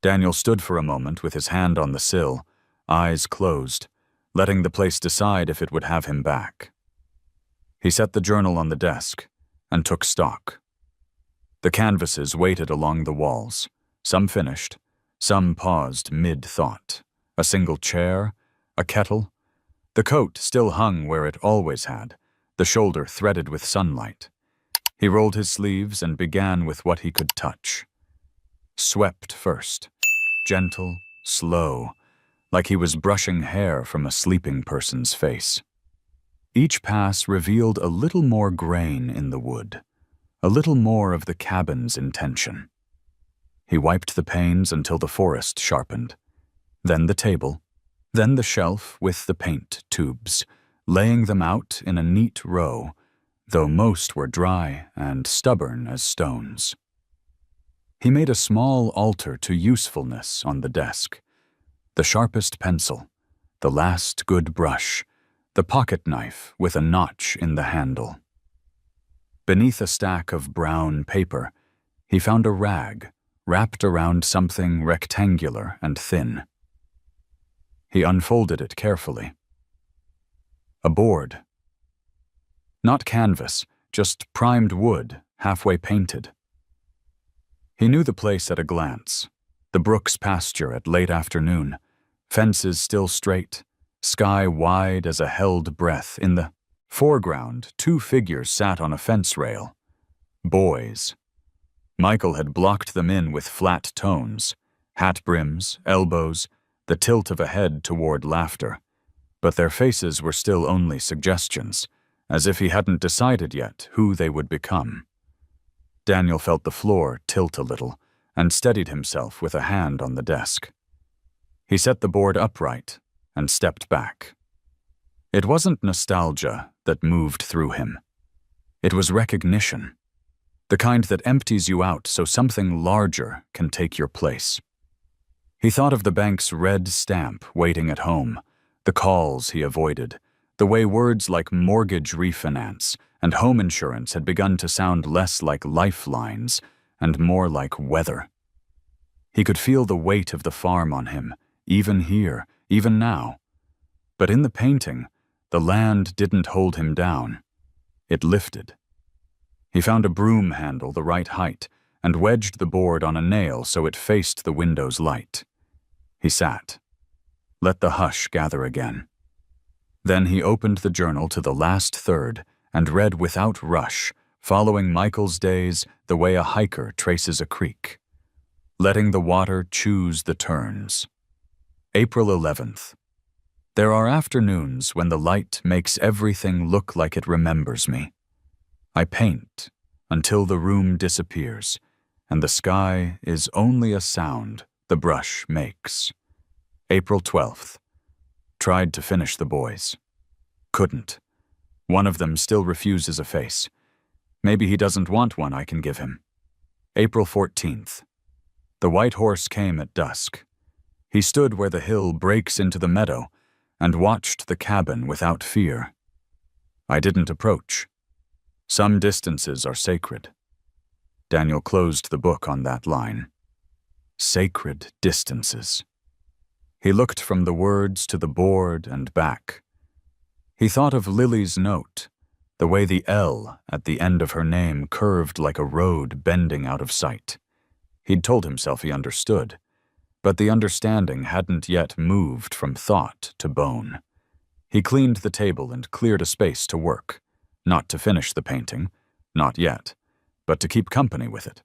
Daniel stood for a moment with his hand on the sill, eyes closed, letting the place decide if it would have him back. He set the journal on the desk and took stock. The canvases waited along the walls, some finished, some paused mid-thought. A single chair, a kettle. The coat still hung where it always had, the shoulder threaded with sunlight. He rolled his sleeves and began with what he could touch. Swept first, gentle, slow, like he was brushing hair from a sleeping person's face. Each pass revealed a little more grain in the wood, a little more of the cabin's intention. He wiped the panes until the forest sharpened, then the table, then the shelf with the paint tubes, laying them out in a neat row, though most were dry and stubborn as stones. He made a small altar to usefulness on the desk, the sharpest pencil, the last good brush, the pocket knife with a notch in the handle. Beneath a stack of brown paper, he found a rag wrapped around something rectangular and thin. He unfolded it carefully. A board. Not canvas, just primed wood, halfway painted. He knew the place at a glance. The Brooks pasture at late afternoon, fences still straight, sky wide as a held breath. In the foreground, 2 figures sat on a fence rail. Boys. Michael had blocked them in with flat tones, hat brims, elbows, the tilt of a head toward laughter. But their faces were still only suggestions, as if he hadn't decided yet who they would become. Daniel felt the floor tilt a little and steadied himself with a hand on the desk. He set the board upright and stepped back. It wasn't nostalgia that moved through him. It was recognition, the kind that empties you out so something larger can take your place. He thought of the bank's red stamp waiting at home, the calls he avoided, the way words like mortgage refinance and home insurance had begun to sound less like lifelines and more like weather. He could feel the weight of the farm on him, even here, even now. But in the painting, the land didn't hold him down. It lifted. He found a broom handle the right height and wedged the board on a nail so it faced the window's light. He sat. Let the hush gather again. Then he opened the journal to the last third and read without rush, following Michael's days the way a hiker traces a creek, letting the water choose the turns. April 11th. There are afternoons when the light makes everything look like it remembers me. I paint until the room disappears, and the sky is only a sound the brush makes. April 12th. Tried to finish the boys. Couldn't. One of them still refuses a face. Maybe he doesn't want one I can give him. April 14th. The white horse came at dusk. He stood where the hill breaks into the meadow and watched the cabin without fear. I didn't approach. Some distances are sacred. Daniel closed the book on that line. Sacred distances. He looked from the words to the board and back. He thought of Lily's note, the way the L at the end of her name curved like a road bending out of sight. He'd told himself he understood, but the understanding hadn't yet moved from thought to bone. He cleaned the table and cleared a space to work, not to finish the painting, not yet, but to keep company with it.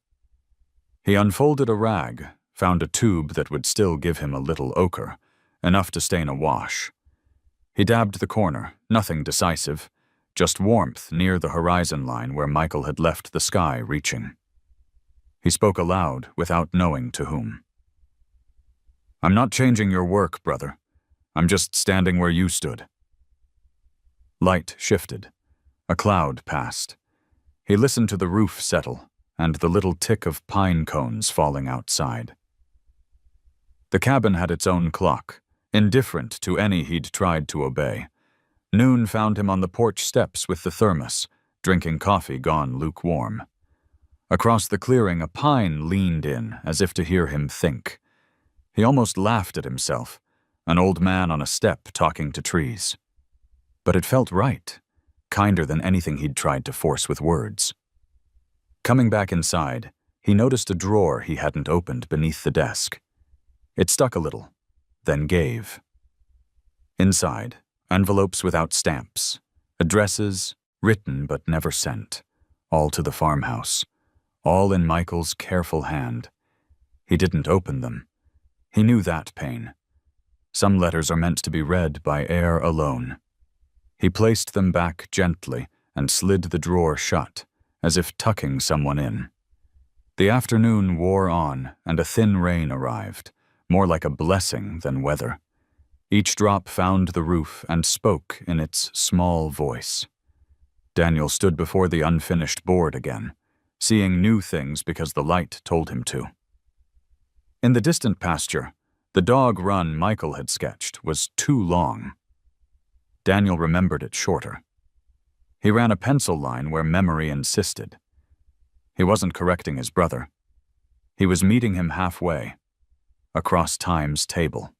He unfolded a rag, found a tube that would still give him a little ochre, enough to stain a wash. He dabbed the corner, nothing decisive, just warmth near the horizon line where Michael had left the sky reaching. He spoke aloud without knowing to whom. "I'm not changing your work, brother. I'm just standing where you stood." Light shifted. A cloud passed. He listened to the roof settle and the little tick of pine cones falling outside. The cabin had its own clock, indifferent to any he'd tried to obey. Noon found him on the porch steps with the thermos, drinking coffee gone lukewarm. Across the clearing, a pine leaned in as if to hear him think. He almost laughed at himself, an old man on a step talking to trees. But it felt right, kinder than anything he'd tried to force with words. Coming back inside, he noticed a drawer he hadn't opened beneath the desk. It stuck a little, then gave. Inside, envelopes without stamps, addresses written but never sent, all to the farmhouse, all in Michael's careful hand. He didn't open them. He knew that pain. Some letters are meant to be read by air alone. He placed them back gently and slid the drawer shut, as if tucking someone in. The afternoon wore on, and a thin rain arrived, more like a blessing than weather. Each drop found the roof and spoke in its small voice. Daniel stood before the unfinished board again, seeing new things because the light told him to. In the distant pasture, the dog run Michael had sketched was too long. Daniel remembered it shorter. He ran a pencil line where memory insisted. He wasn't correcting his brother. He was meeting him halfway, across time's table.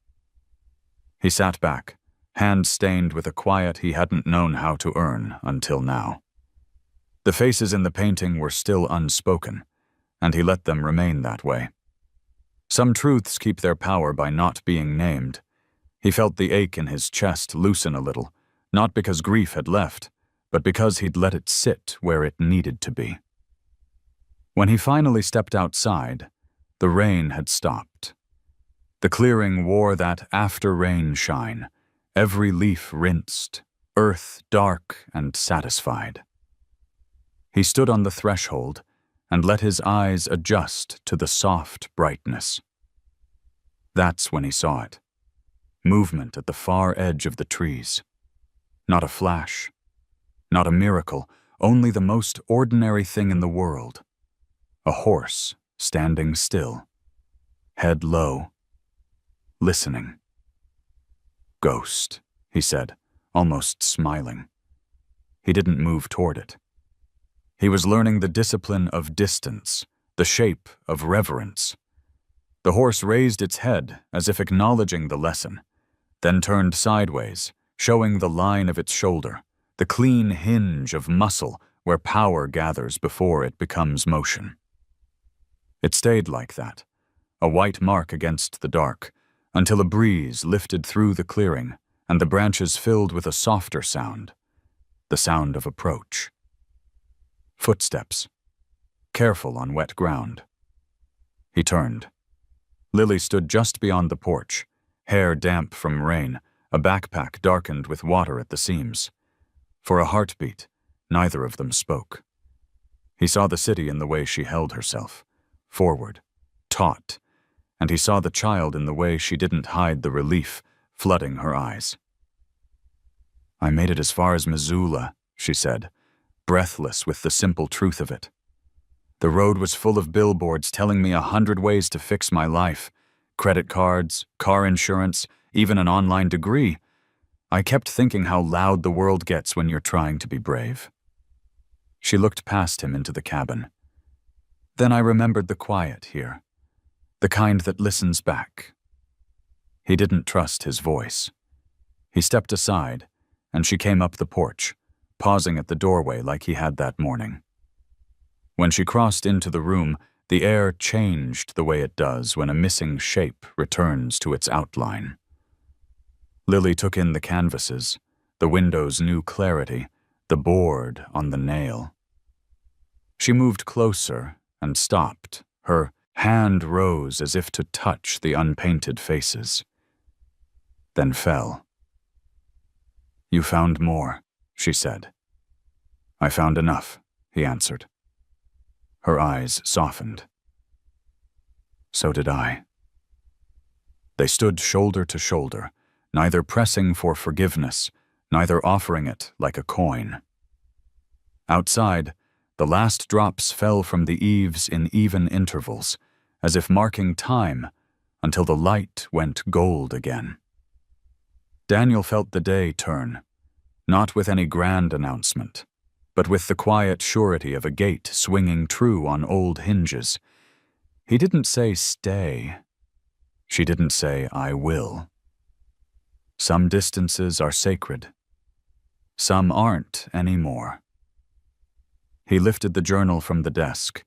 He sat back, hand stained with a quiet he hadn't known how to earn until now. The faces in the painting were still unspoken, and he let them remain that way. Some truths keep their power by not being named. He felt the ache in his chest loosen a little, not because grief had left, but because he'd let it sit where it needed to be. When he finally stepped outside, the rain had stopped. The clearing wore that after-rain shine, every leaf rinsed, earth dark and satisfied. He stood on the threshold and let his eyes adjust to the soft brightness. That's when he saw it. Movement at the far edge of the trees. Not a flash. Not a miracle, only the most ordinary thing in the world. A horse standing still, head low, listening. "Ghost," he said, almost smiling. He didn't move toward it. He was learning the discipline of distance, the shape of reverence. The horse raised its head as if acknowledging the lesson, then turned sideways, showing the line of its shoulder, the clean hinge of muscle where power gathers before it becomes motion. It stayed like that, a white mark against the dark, until a breeze lifted through the clearing and the branches filled with a softer sound, the sound of approach. Footsteps, careful on wet ground. He turned. Lily stood just beyond the porch, hair damp from rain, a backpack darkened with water at the seams. For a heartbeat, neither of them spoke. He saw the city in the way she held herself, forward, taut, and he saw the child in the way she didn't hide the relief flooding her eyes. "I made it as far as Missoula," she said, breathless with the simple truth of it. "The road was full of billboards telling me 100 ways to fix my life. Credit cards, car insurance, even an online degree. I kept thinking how loud the world gets when you're trying to be brave." She looked past him into the cabin. "Then I remembered the quiet here, the kind that listens back." He didn't trust his voice. He stepped aside, and she came up the porch, pausing at the doorway like he had that morning. When she crossed into the room, the air changed the way it does when a missing shape returns to its outline. Lily took in the canvases, the window's new clarity, the board on the nail. She moved closer and stopped. Her hand rose as if to touch the unpainted faces, then fell. "You found more," she said. I found enough, he answered. Her eyes softened. So did I. They stood shoulder to shoulder, neither pressing for forgiveness, neither offering it like a coin. Outside, the last drops fell from the eaves in even intervals, as if marking time until the light went gold again. Daniel felt the day turn, not with any grand announcement, but with the quiet surety of a gate swinging true on old hinges. He didn't say stay. She didn't say I will. Some distances are sacred. Some aren't anymore. He lifted the journal from the desk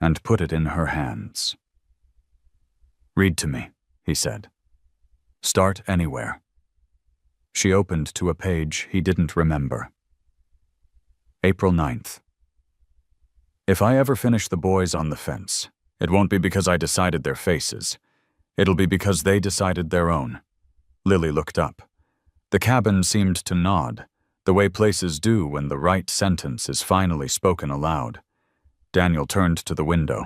and put it in her hands. Read to me, he said. Start anywhere. She opened to a page he didn't remember. April 9th. If I ever finish The Boys on the Fence, it won't be because I decided their faces. It'll be because they decided their own. Lily looked up. The cabin seemed to nod, the way places do when the right sentence is finally spoken aloud. Daniel turned to the window.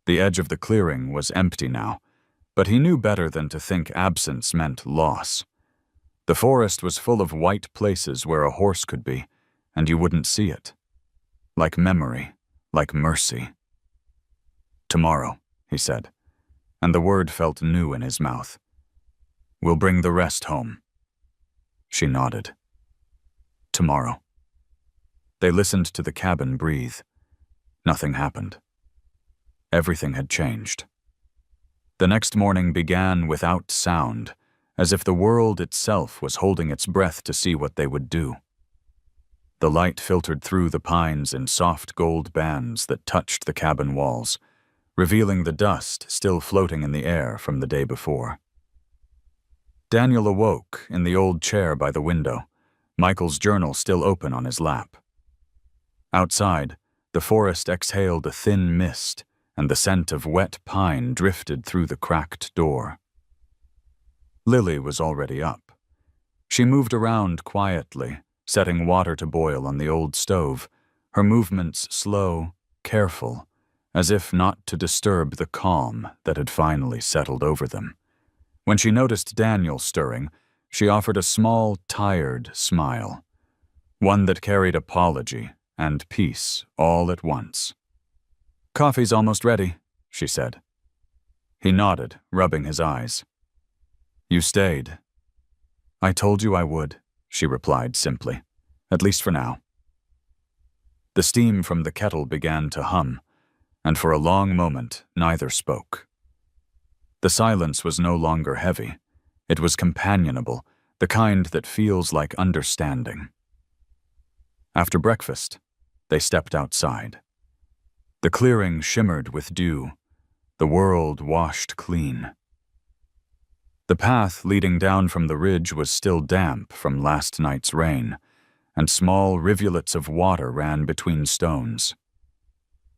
The edge of the clearing was empty now, but he knew better than to think absence meant loss. The forest was full of white places where a horse could be, and you wouldn't see it. Like memory, like mercy. Tomorrow, he said, and the word felt new in his mouth. We'll bring the rest home. She nodded. Tomorrow. They listened to the cabin breathe. Nothing happened. Everything had changed. The next morning began without sound, as if the world itself was holding its breath to see what they would do. The light filtered through the pines in soft gold bands that touched the cabin walls, revealing the dust still floating in the air from the day before. Daniel awoke in the old chair by the window, Michael's journal still open on his lap. Outside, the forest exhaled a thin mist, and the scent of wet pine drifted through the cracked door. Lily was already up. She moved around quietly, setting water to boil on the old stove, her movements slow, careful, as if not to disturb the calm that had finally settled over them. When she noticed Daniel stirring, she offered a small, tired smile, one that carried apology and peace all at once. Coffee's almost ready, she said. He nodded, rubbing his eyes. You stayed. I told you I would, she replied simply, at least for now. The steam from the kettle began to hum, and for a long moment neither spoke. The silence was no longer heavy. It was companionable, the kind that feels like understanding. After breakfast, they stepped outside. The clearing shimmered with dew. The world washed clean. The path leading down from the ridge was still damp from last night's rain, and small rivulets of water ran between stones.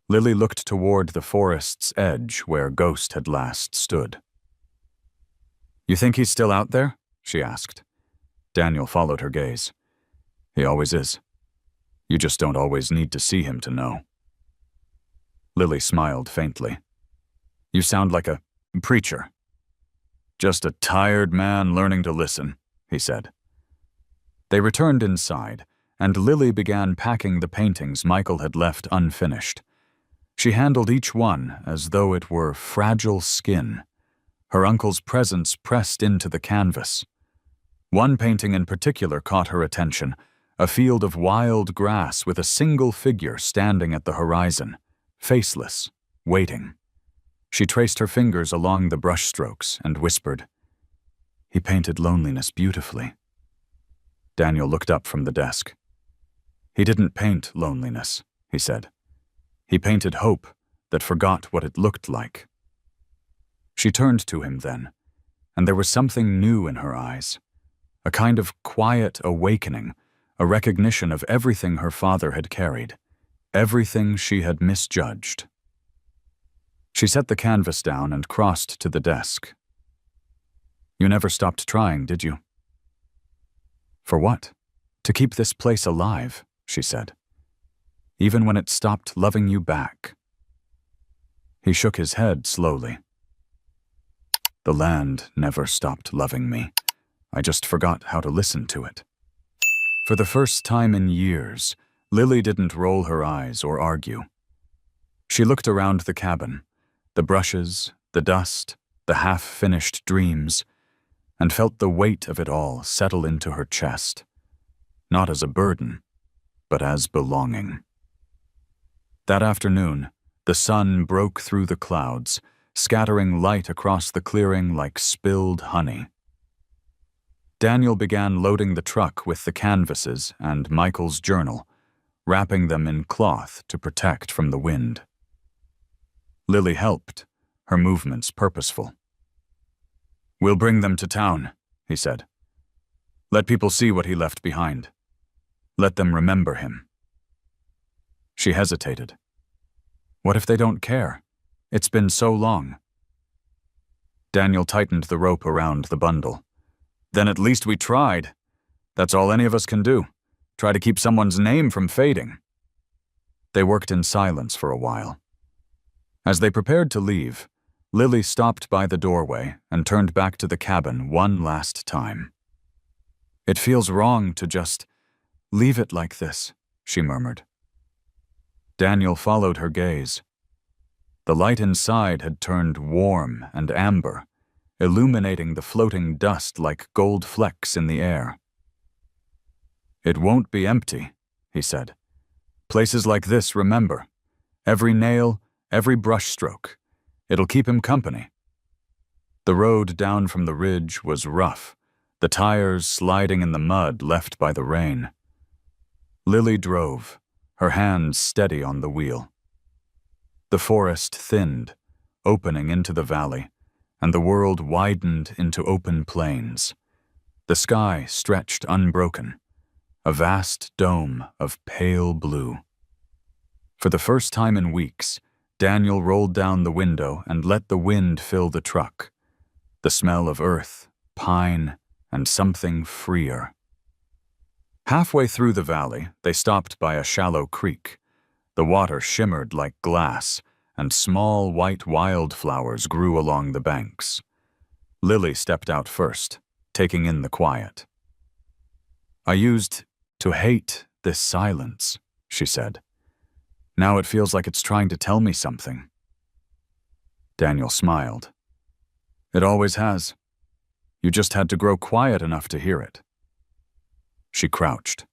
Lily looked toward the forest's edge where Ghost had last stood. You think he's still out there? She asked. Daniel followed her gaze. He always is. You just don't always need to see him to know. Lily smiled faintly. You sound like a preacher. Just a tired man learning to listen, he said. They returned inside, and Lily began packing the paintings Michael had left unfinished. She handled each one as though it were fragile skin, her uncle's presence pressed into the canvas. One painting in particular caught her attention, a field of wild grass with a single figure standing at the horizon, faceless, waiting. She traced her fingers along the brushstrokes and whispered, He painted loneliness beautifully. Daniel looked up from the desk. He didn't paint loneliness, he said. He painted hope that forgot what it looked like. She turned to him then, and there was something new in her eyes, a kind of quiet awakening, a recognition of everything her father had carried, everything she had misjudged. She set the canvas down and crossed to the desk. You never stopped trying, did you? For what? To keep this place alive, she said. even when it stopped loving you back. He shook his head slowly. The land never stopped loving me. I just forgot how to listen to it. For the first time in years, Lily didn't roll her eyes or argue. She looked around the cabin, the brushes, the dust, the half-finished dreams, and felt the weight of it all settle into her chest, not as a burden, but as belonging. That afternoon, the sun broke through the clouds, scattering light across the clearing like spilled honey. Daniel began loading the truck with the canvases and Michael's journal, wrapping them in cloth to protect from the wind. Lily helped, her movements purposeful. "We'll bring them to town," he said. "Let people see what he left behind. Let them remember him." She hesitated. What if they don't care? It's been so long. Daniel tightened the rope around the bundle. "Then at least we tried. That's all any of us can do. Try to keep someone's name from fading." They worked in silence for a while. As they prepared to leave, Lily stopped by the doorway and turned back to the cabin one last time. "It feels wrong to just leave it like this," she murmured. Daniel followed her gaze. The light inside had turned warm and amber, illuminating the floating dust like gold flecks in the air. "It won't be empty," he said. "Places like this remember. Every nail, every brushstroke. It'll keep him company." The road down from the ridge was rough, the tires sliding in the mud left by the rain. Lily drove, her hands steady on the wheel. The forest thinned, opening into the valley, and the world widened into open plains. The sky stretched unbroken, a vast dome of pale blue. For the first time in weeks, Daniel rolled down the window and let the wind fill the truck. The smell of earth, pine, and something freer. Halfway through the valley, they stopped by a shallow creek. The water shimmered like glass, and small white wildflowers grew along the banks. Lily stepped out first, taking in the quiet. "I used to hate this silence," she said. "Now it feels like it's trying to tell me something." Daniel smiled. "It always has. You just had to grow quiet enough to hear it." She crouched,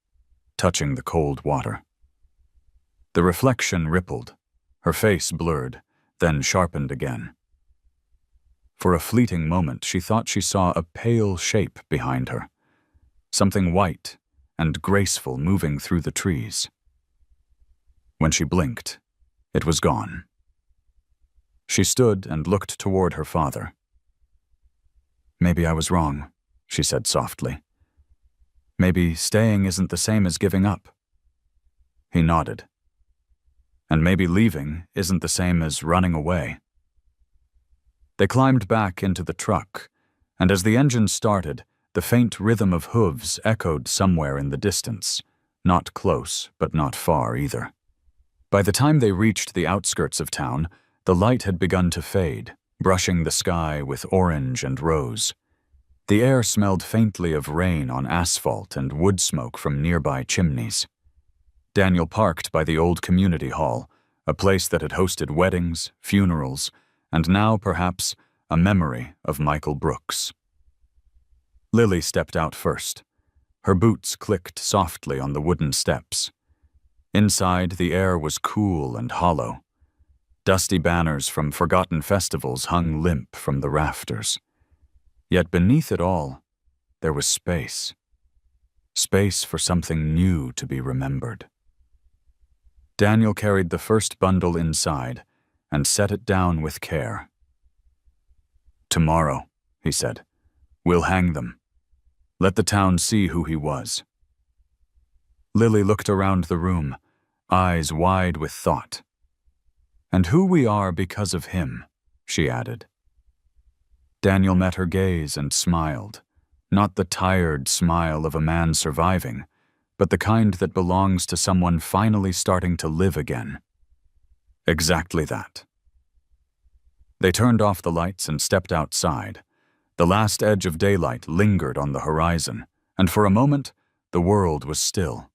touching the cold water. The reflection rippled, her face blurred, then sharpened again. For a fleeting moment, she thought she saw a pale shape behind her, something white and graceful moving through the trees. When she blinked, it was gone. She stood and looked toward her father. "Maybe I was wrong," she said softly. "Maybe staying isn't the same as giving up." He nodded. "And maybe leaving isn't the same as running away." They climbed back into the truck, and as the engine started, the faint rhythm of hooves echoed somewhere in the distance, not close but not far either. By the time they reached the outskirts of town, the light had begun to fade, brushing the sky with orange and rose. The air smelled faintly of rain on asphalt and wood smoke from nearby chimneys. Daniel parked by the old community hall, a place that had hosted weddings, funerals, and now, perhaps, a memory of Michael Brooks. Lily stepped out first. Her boots clicked softly on the wooden steps. Inside, the air was cool and hollow. Dusty banners from forgotten festivals hung limp from the rafters. Yet beneath it all, there was space. Space for something new to be remembered. Daniel carried the first bundle inside and set it down with care. "Tomorrow," he said, "we'll hang them. Let the town see who he was." Lily looked around the room, eyes wide with thought. "And who we are because of him," she added. Daniel met her gaze and smiled, not the tired smile of a man surviving, but the kind that belongs to someone finally starting to live again. Exactly that. They turned off the lights and stepped outside. The last edge of daylight lingered on the horizon, and for a moment, the world was still.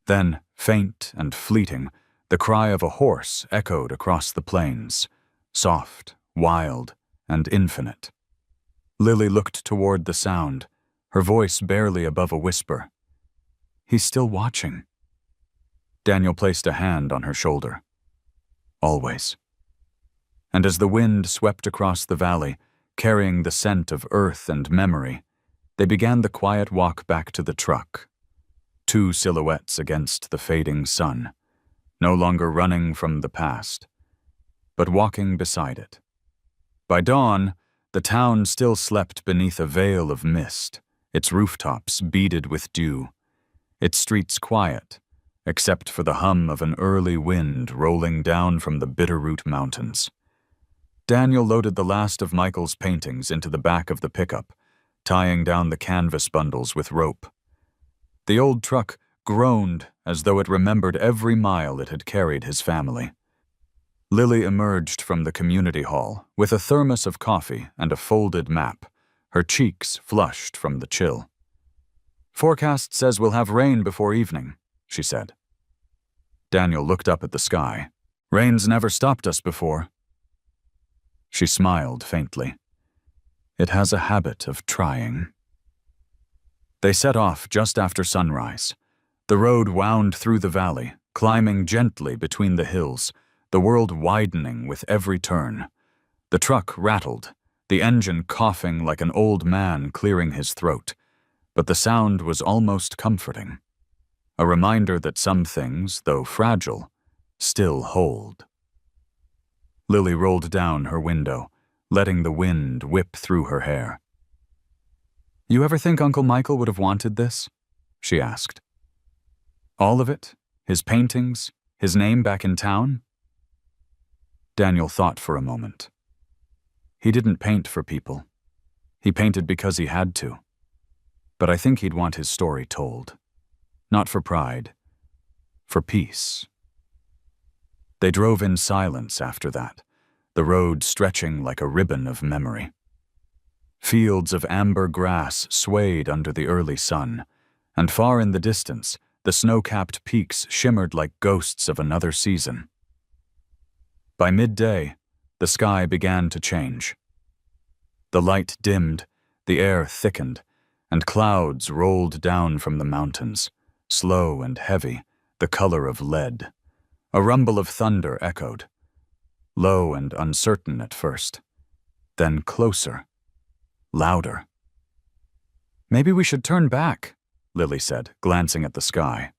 Then, faint and fleeting, the cry of a horse echoed across the plains, soft, wild, and infinite. Lily looked toward the sound, her voice barely above a whisper. He's still watching. Daniel placed a hand on her shoulder. Always. And as the wind swept across the valley, carrying the scent of earth and memory, they began the quiet walk back to the truck. Two silhouettes against the fading sun, no longer running from the past, but walking beside it. By dawn, the town still slept beneath a veil of mist, its rooftops beaded with dew, its streets quiet, except for the hum of an early wind rolling down from the Bitterroot Mountains. Daniel loaded the last of Michael's paintings into the back of the pickup, tying down the canvas bundles with rope. The old truck groaned as though it remembered every mile it had carried his family. Lily emerged from the community hall with a thermos of coffee and a folded map, her cheeks flushed from the chill. "Forecast says we'll have rain before evening," she said. Daniel looked up at the sky. "Rain's never stopped us before." She smiled faintly. It has a habit of trying. They set off just after sunrise. The road wound through the valley, climbing gently between the hills, the world widening with every turn. The truck rattled, the engine coughing like an old man clearing his throat, but the sound was almost comforting. A reminder that some things, though fragile, still hold. Lily rolled down her window, letting the wind whip through her hair. "You ever think Uncle Michael would have wanted this?" she asked. "All of it? His paintings? His name back in town?" Daniel thought for a moment. He didn't paint for people. He painted because he had to. But I think he'd want his story told. Not for pride, for peace. They drove in silence after that, the road stretching like a ribbon of memory. Fields of amber grass swayed under the early sun, and far in the distance, the snow-capped peaks shimmered like ghosts of another season. By midday, the sky began to change. The light dimmed, the air thickened, and clouds rolled down from the mountains, slow and heavy, the color of lead. A rumble of thunder echoed, low and uncertain at first, then closer, louder. "Maybe we should turn back," Lily said, glancing at the sky.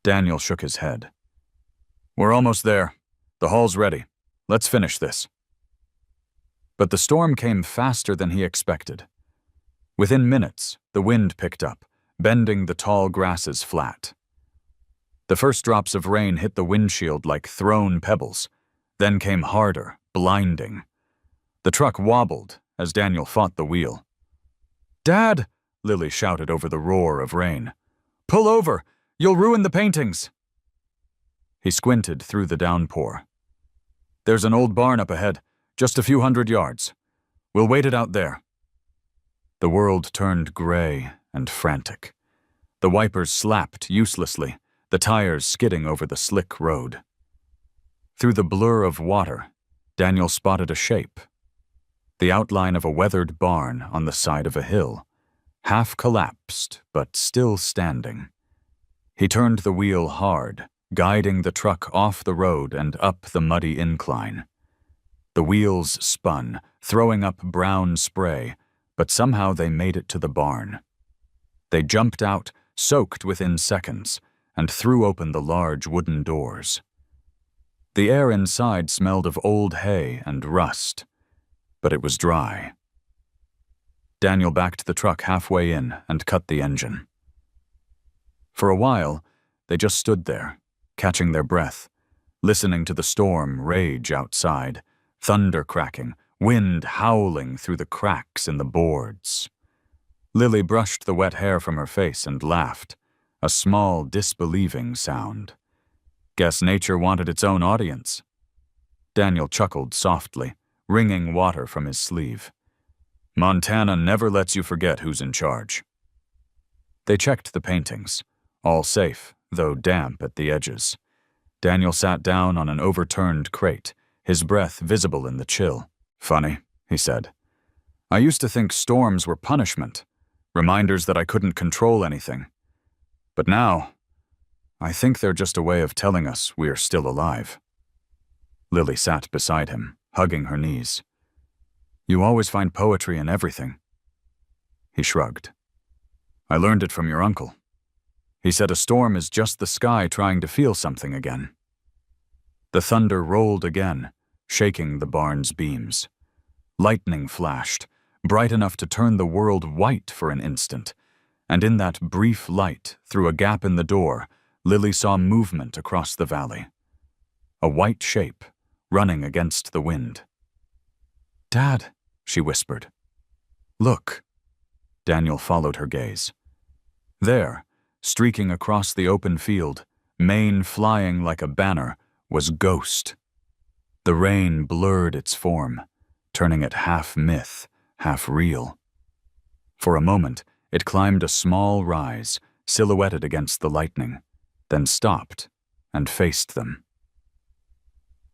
Daniel shook his head. "We're almost there. The hall's ready. Let's finish this." But the storm came faster than he expected. Within minutes, the wind picked up, bending the tall grasses flat. The first drops of rain hit the windshield like thrown pebbles, then came harder, blinding. The truck wobbled as Daniel fought the wheel. "Dad!" Lily shouted over the roar of rain. "Pull over! You'll ruin the paintings!" He squinted through the downpour. "There's an old barn up ahead, just a few hundred yards. We'll wait it out there." The world turned gray and frantic. The wipers slapped uselessly, the tires skidding over the slick road. Through the blur of water, Daniel spotted a shape. The outline of a weathered barn on the side of a hill, half collapsed but still standing. He turned the wheel hard, guiding the truck off the road and up the muddy incline. The wheels spun, throwing up brown spray, but somehow they made it to the barn. They jumped out, soaked within seconds, and threw open the large wooden doors. The air inside smelled of old hay and rust, but it was dry. Daniel backed the truck halfway in and cut the engine. For a while, they just stood there, catching their breath, listening to the storm rage outside, thunder cracking, wind howling through the cracks in the boards. Lily brushed the wet hair from her face and laughed. a small, disbelieving sound. Guess nature wanted its own audience. Daniel chuckled softly, wringing water from his sleeve. Montana never lets you forget who's in charge. They checked the paintings, all safe, though damp at the edges. Daniel sat down on an overturned crate, his breath visible in the chill. Funny, he said. I used to think storms were punishment, reminders that I couldn't control anything. But now, I think they're just a way of telling us we're still alive. Lily sat beside him, hugging her knees. You always find poetry in everything. He shrugged. I learned it from your uncle. He said a storm is just the sky trying to feel something again. The thunder rolled again, shaking the barn's beams. Lightning flashed, bright enough to turn the world white for an instant, and in that brief light, through a gap in the door, Lily saw movement across the valley. A white shape, running against the wind. Dad, she whispered. Look. Daniel followed her gaze. There, streaking across the open field, mane flying like a banner, was Ghost. The rain blurred its form, turning it half myth, half real. For a moment, it climbed a small rise, silhouetted against the lightning, then stopped and faced them.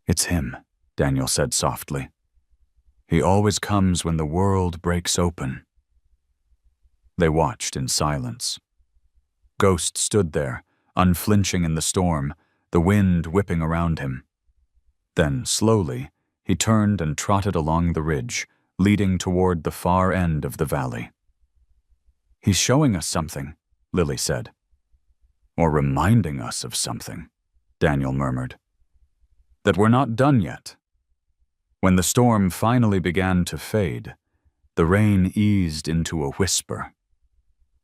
It's him, Daniel said softly. He always comes when the world breaks open. They watched in silence. Ghost stood there, unflinching in the storm, the wind whipping around him. Then, slowly, he turned and trotted along the ridge, leading toward the far end of the valley. He's showing us something, Lily said. Or reminding us of something, Daniel murmured. That we're not done yet. When the storm finally began to fade, the rain eased into a whisper.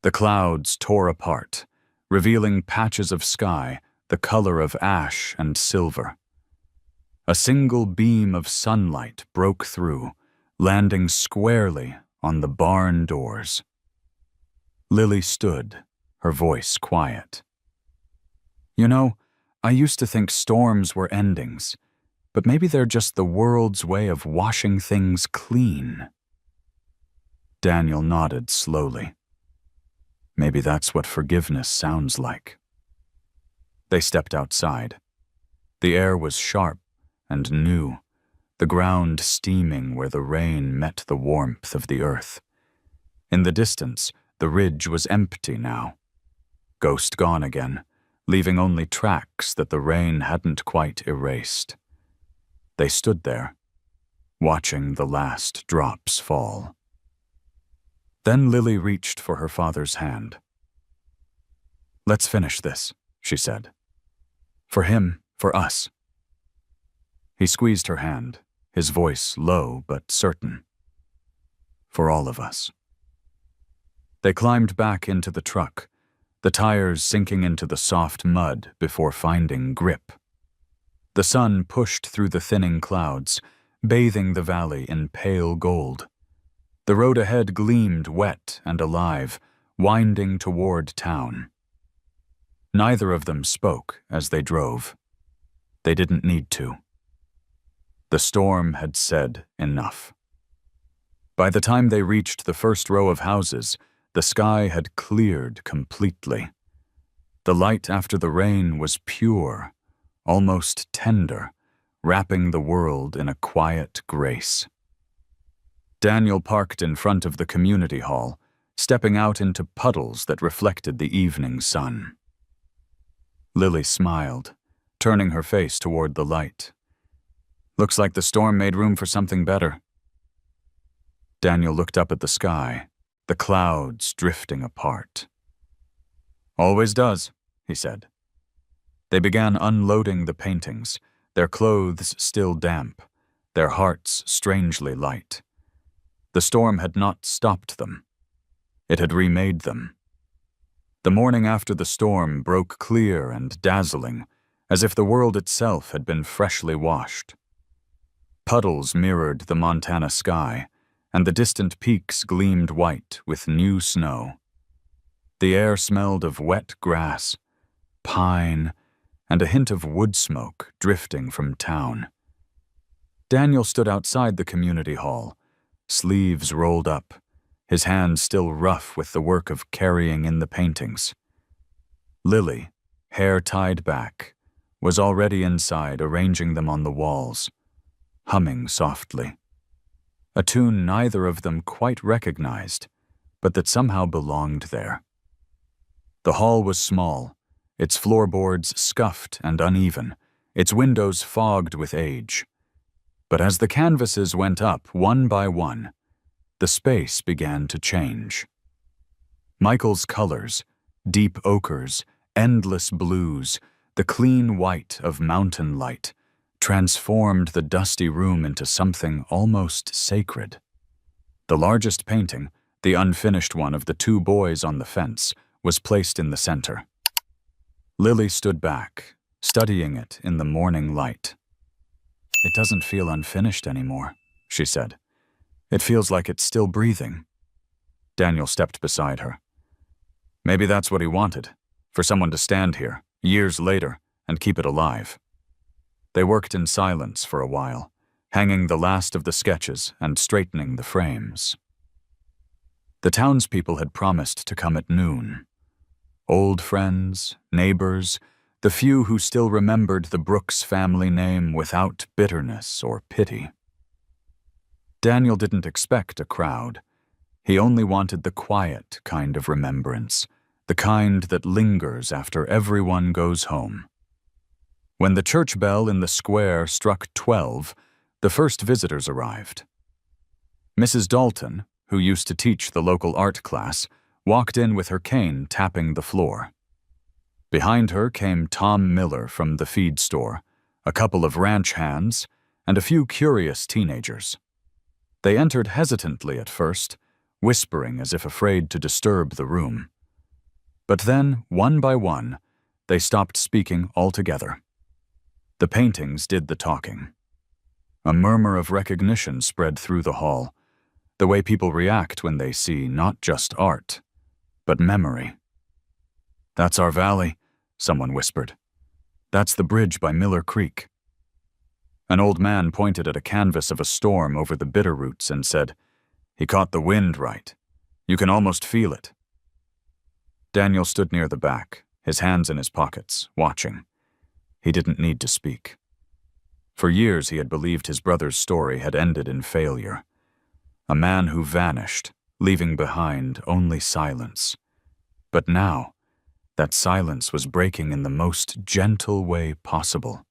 The clouds tore apart, revealing patches of sky the color of ash and silver. A single beam of sunlight broke through, landing squarely on the barn doors. Lily stood, her voice quiet. You know, I used to think storms were endings, but maybe they're just the world's way of washing things clean. Daniel nodded slowly. Maybe that's what forgiveness sounds like. They stepped outside. The air was sharp and new, the ground steaming where the rain met the warmth of the earth. In the distance, the ridge was empty now. Ghost gone again, leaving only tracks that the rain hadn't quite erased. They stood there, watching the last drops fall. Then Lily reached for her father's hand. Let's finish this, she said. For him, for us. He squeezed her hand, his voice low but certain. For all of us. They climbed back into the truck, the tires sinking into the soft mud before finding grip. The sun pushed through the thinning clouds, bathing the valley in pale gold. The road ahead gleamed wet and alive, winding toward town. Neither of them spoke as they drove. They didn't need to. The storm had said enough. By the time they reached the first row of houses, the sky had cleared completely. The light after the rain was pure, almost tender, wrapping the world in a quiet grace. Daniel parked in front of the community hall, stepping out into puddles that reflected the evening sun. Lily smiled, turning her face toward the light. Looks like the storm made room for something better. Daniel looked up at the sky, the clouds drifting apart. Always does, he said. They began unloading the paintings, their clothes still damp, their hearts strangely light. The storm had not stopped them. It had remade them. The morning after the storm broke clear and dazzling, as if the world itself had been freshly washed. Puddles mirrored the Montana sky, and the distant peaks gleamed white with new snow. The air smelled of wet grass, pine, and a hint of wood smoke drifting from town. Daniel stood outside the community hall, sleeves rolled up, his hands still rough with the work of carrying in the paintings. Lily, hair tied back, was already inside arranging them on the walls, humming softly. A tune neither of them quite recognized, but that somehow belonged there. The hall was small, its floorboards scuffed and uneven, its windows fogged with age. But as the canvases went up one by one, the space began to change. Michael's colors, deep ochres, endless blues, the clean white of mountain light, transformed the dusty room into something almost sacred. The largest painting, the unfinished one of the two boys on the fence, was placed in the center. Lily stood back, studying it in the morning light. "It doesn't feel unfinished anymore," she said. "It feels like it's still breathing." Daniel stepped beside her. Maybe that's what he wanted, for someone to stand here, years later, and keep it alive. They worked in silence for a while, hanging the last of the sketches and straightening the frames. The townspeople had promised to come at noon. Old friends, neighbors, the few who still remembered the Brooks family name without bitterness or pity. Daniel didn't expect a crowd. He only wanted the quiet kind of remembrance, the kind that lingers after everyone goes home. When the church bell in the square struck 12, the first visitors arrived. Mrs. Dalton, who used to teach the local art class, walked in with her cane tapping the floor. Behind her came Tom Miller from the feed store, a couple of ranch hands, and a few curious teenagers. They entered hesitantly at first, whispering as if afraid to disturb the room. But then, one by one, they stopped speaking altogether. The paintings did the talking. A murmur of recognition spread through the hall, the way people react when they see not just art, but memory. "That's our valley," someone whispered. "That's the bridge by Miller Creek." An old man pointed at a canvas of a storm over the bitterroots and said, "He caught the wind right. You can almost feel it." Daniel stood near the back, his hands in his pockets, watching. He didn't need to speak. For years he had believed his brother's story had ended in failure. A man who vanished, leaving behind only silence. But now, that silence was breaking in the most gentle way possible.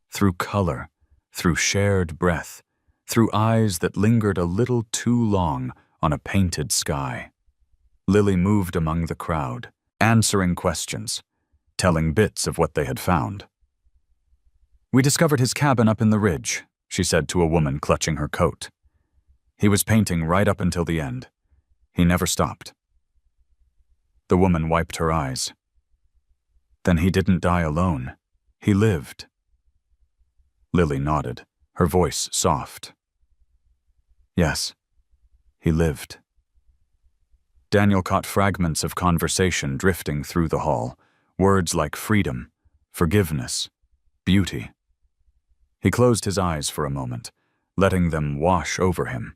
Through color, through shared breath, through eyes that lingered a little too long on a painted sky. Lily moved among the crowd, answering questions, telling bits of what they had found. "We discovered his cabin up in the ridge," she said to a woman clutching her coat. "He was painting right up until the end. He never stopped." The woman wiped her eyes. "Then he didn't die alone. He lived." Lily nodded, her voice soft. "Yes, he lived." Daniel caught fragments of conversation drifting through the hall, words like freedom, forgiveness, beauty. He closed his eyes for a moment, letting them wash over him.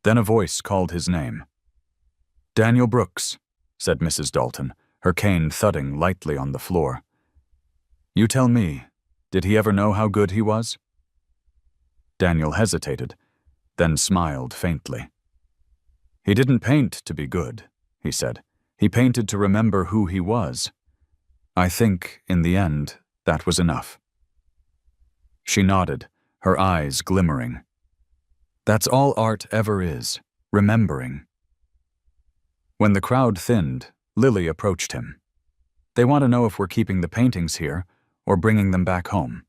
Then a voice called his name. "Daniel Brooks," said Mrs. Dalton, her cane thudding lightly on the floor. "You tell me, did he ever know how good he was?" Daniel hesitated, then smiled faintly. "He didn't paint to be good," he said. "He painted to remember who he was. I think, in the end, that was enough." She nodded, her eyes glimmering. "That's all art ever is, remembering." When the crowd thinned, Lily approached him. "They want to know if we're keeping the paintings here or bringing them back home."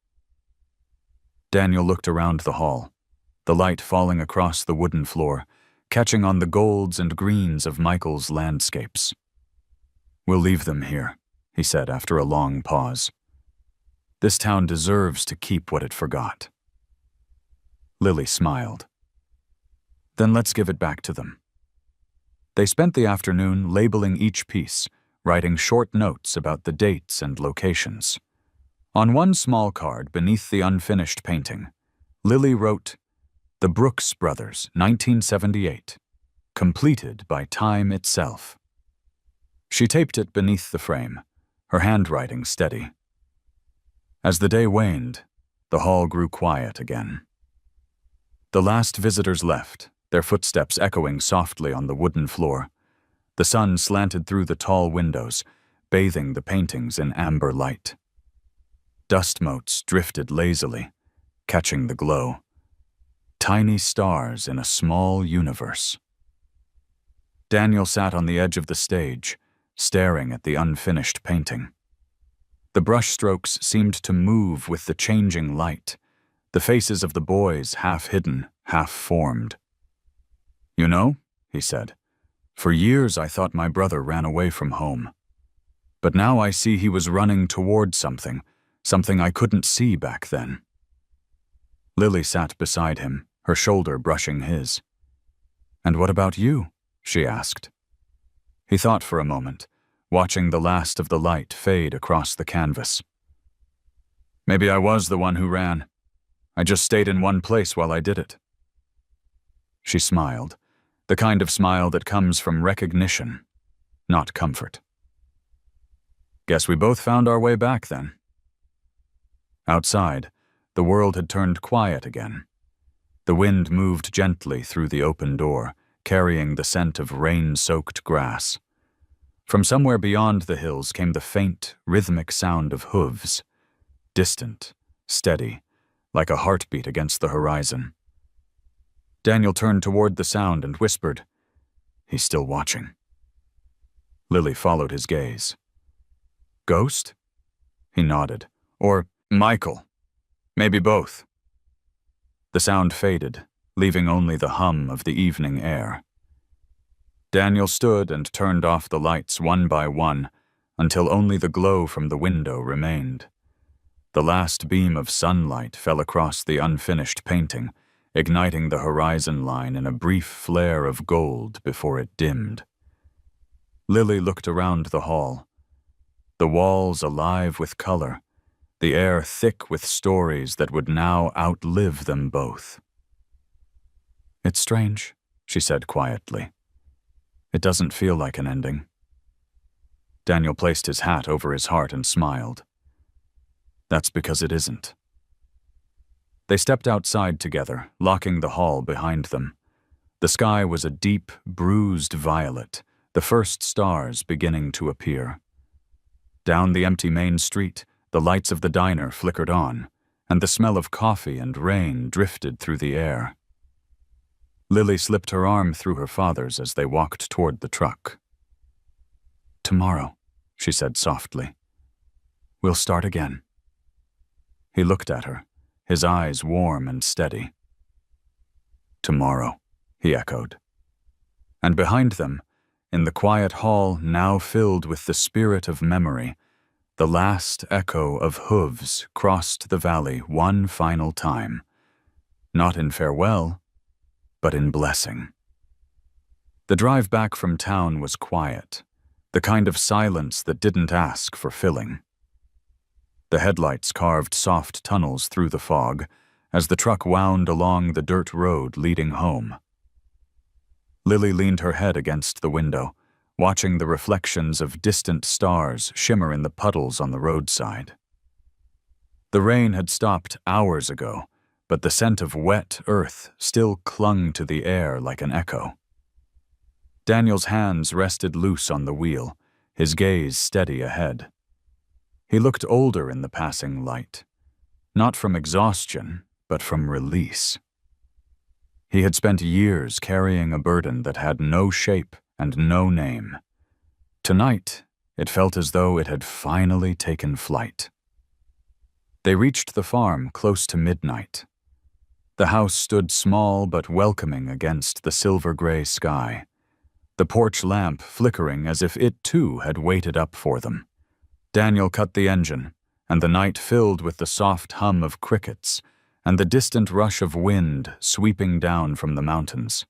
Daniel looked around the hall, the light falling across the wooden floor, catching on the golds and greens of Michael's landscapes. "We'll leave them here," he said after a long pause. "This town deserves to keep what it forgot." Lily smiled. "Then let's give it back to them." They spent the afternoon labeling each piece, writing short notes about the dates and locations. On one small card beneath the unfinished painting, Lily wrote, "The Brooks Brothers, 1978, completed by time itself." She taped it beneath the frame, her handwriting steady. As the day waned, the hall grew quiet again. The last visitors left, their footsteps echoing softly on the wooden floor. The sun slanted through the tall windows, bathing the paintings in amber light. Dust motes drifted lazily, catching the glow. Tiny stars in a small universe. Daniel sat on the edge of the stage, staring at the unfinished painting. The brushstrokes seemed to move with the changing light, the faces of the boys half hidden, half formed. "You know," he said, "for years I thought my brother ran away from home. But now I see he was running toward something I couldn't see back then." Lily sat beside him, her shoulder brushing his. "And what about you?" she asked. He thought for a moment, watching the last of the light fade across the canvas. "Maybe I was the one who ran. I just stayed in one place while I did it." She smiled, the kind of smile that comes from recognition, not comfort. "Guess we both found our way back then." Outside, the world had turned quiet again. The wind moved gently through the open door, carrying the scent of rain-soaked grass. From somewhere beyond the hills came the faint, rhythmic sound of hooves, distant, steady, like a heartbeat against the horizon. Daniel turned toward the sound and whispered, "He's still watching." Lily followed his gaze. "Ghost?" He nodded. "Or Michael. Maybe both." The sound faded, leaving only the hum of the evening air. Daniel stood and turned off the lights one by one until only the glow from the window remained. The last beam of sunlight fell across the unfinished painting, igniting the horizon line in a brief flare of gold before it dimmed. Lily looked around the hall, the walls alive with color, the air thick with stories that would now outlive them both. "It's strange," she said quietly. "It doesn't feel like an ending." Daniel placed his hat over his heart and smiled. "That's because it isn't." They stepped outside together, locking the hall behind them. The sky was a deep, bruised violet, the first stars beginning to appear. Down the empty main street, the lights of the diner flickered on, and the smell of coffee and rain drifted through the air. Lily slipped her arm through her father's as they walked toward the truck. "Tomorrow," she said softly, "we'll start again." He looked at her, his eyes warm and steady. "Tomorrow," he echoed. And behind them, in the quiet hall now filled with the spirit of memory, the last echo of hooves crossed the valley one final time, not in farewell, but in blessing. The drive back from town was quiet, the kind of silence that didn't ask for filling. The headlights carved soft tunnels through the fog as the truck wound along the dirt road leading home. Lily leaned her head against the window, watching the reflections of distant stars shimmer in the puddles on the roadside. The rain had stopped hours ago, but the scent of wet earth still clung to the air like an echo. Daniel's hands rested loose on the wheel, his gaze steady ahead. He looked older in the passing light, not from exhaustion, but from release. He had spent years carrying a burden that had no shape and no name. Tonight, it felt as though it had finally taken flight. They reached the farm close to midnight. The house stood small but welcoming against the silver-gray sky, the porch lamp flickering as if it too had waited up for them. Daniel cut the engine, and the night filled with the soft hum of crickets and the distant rush of wind sweeping down from the mountains.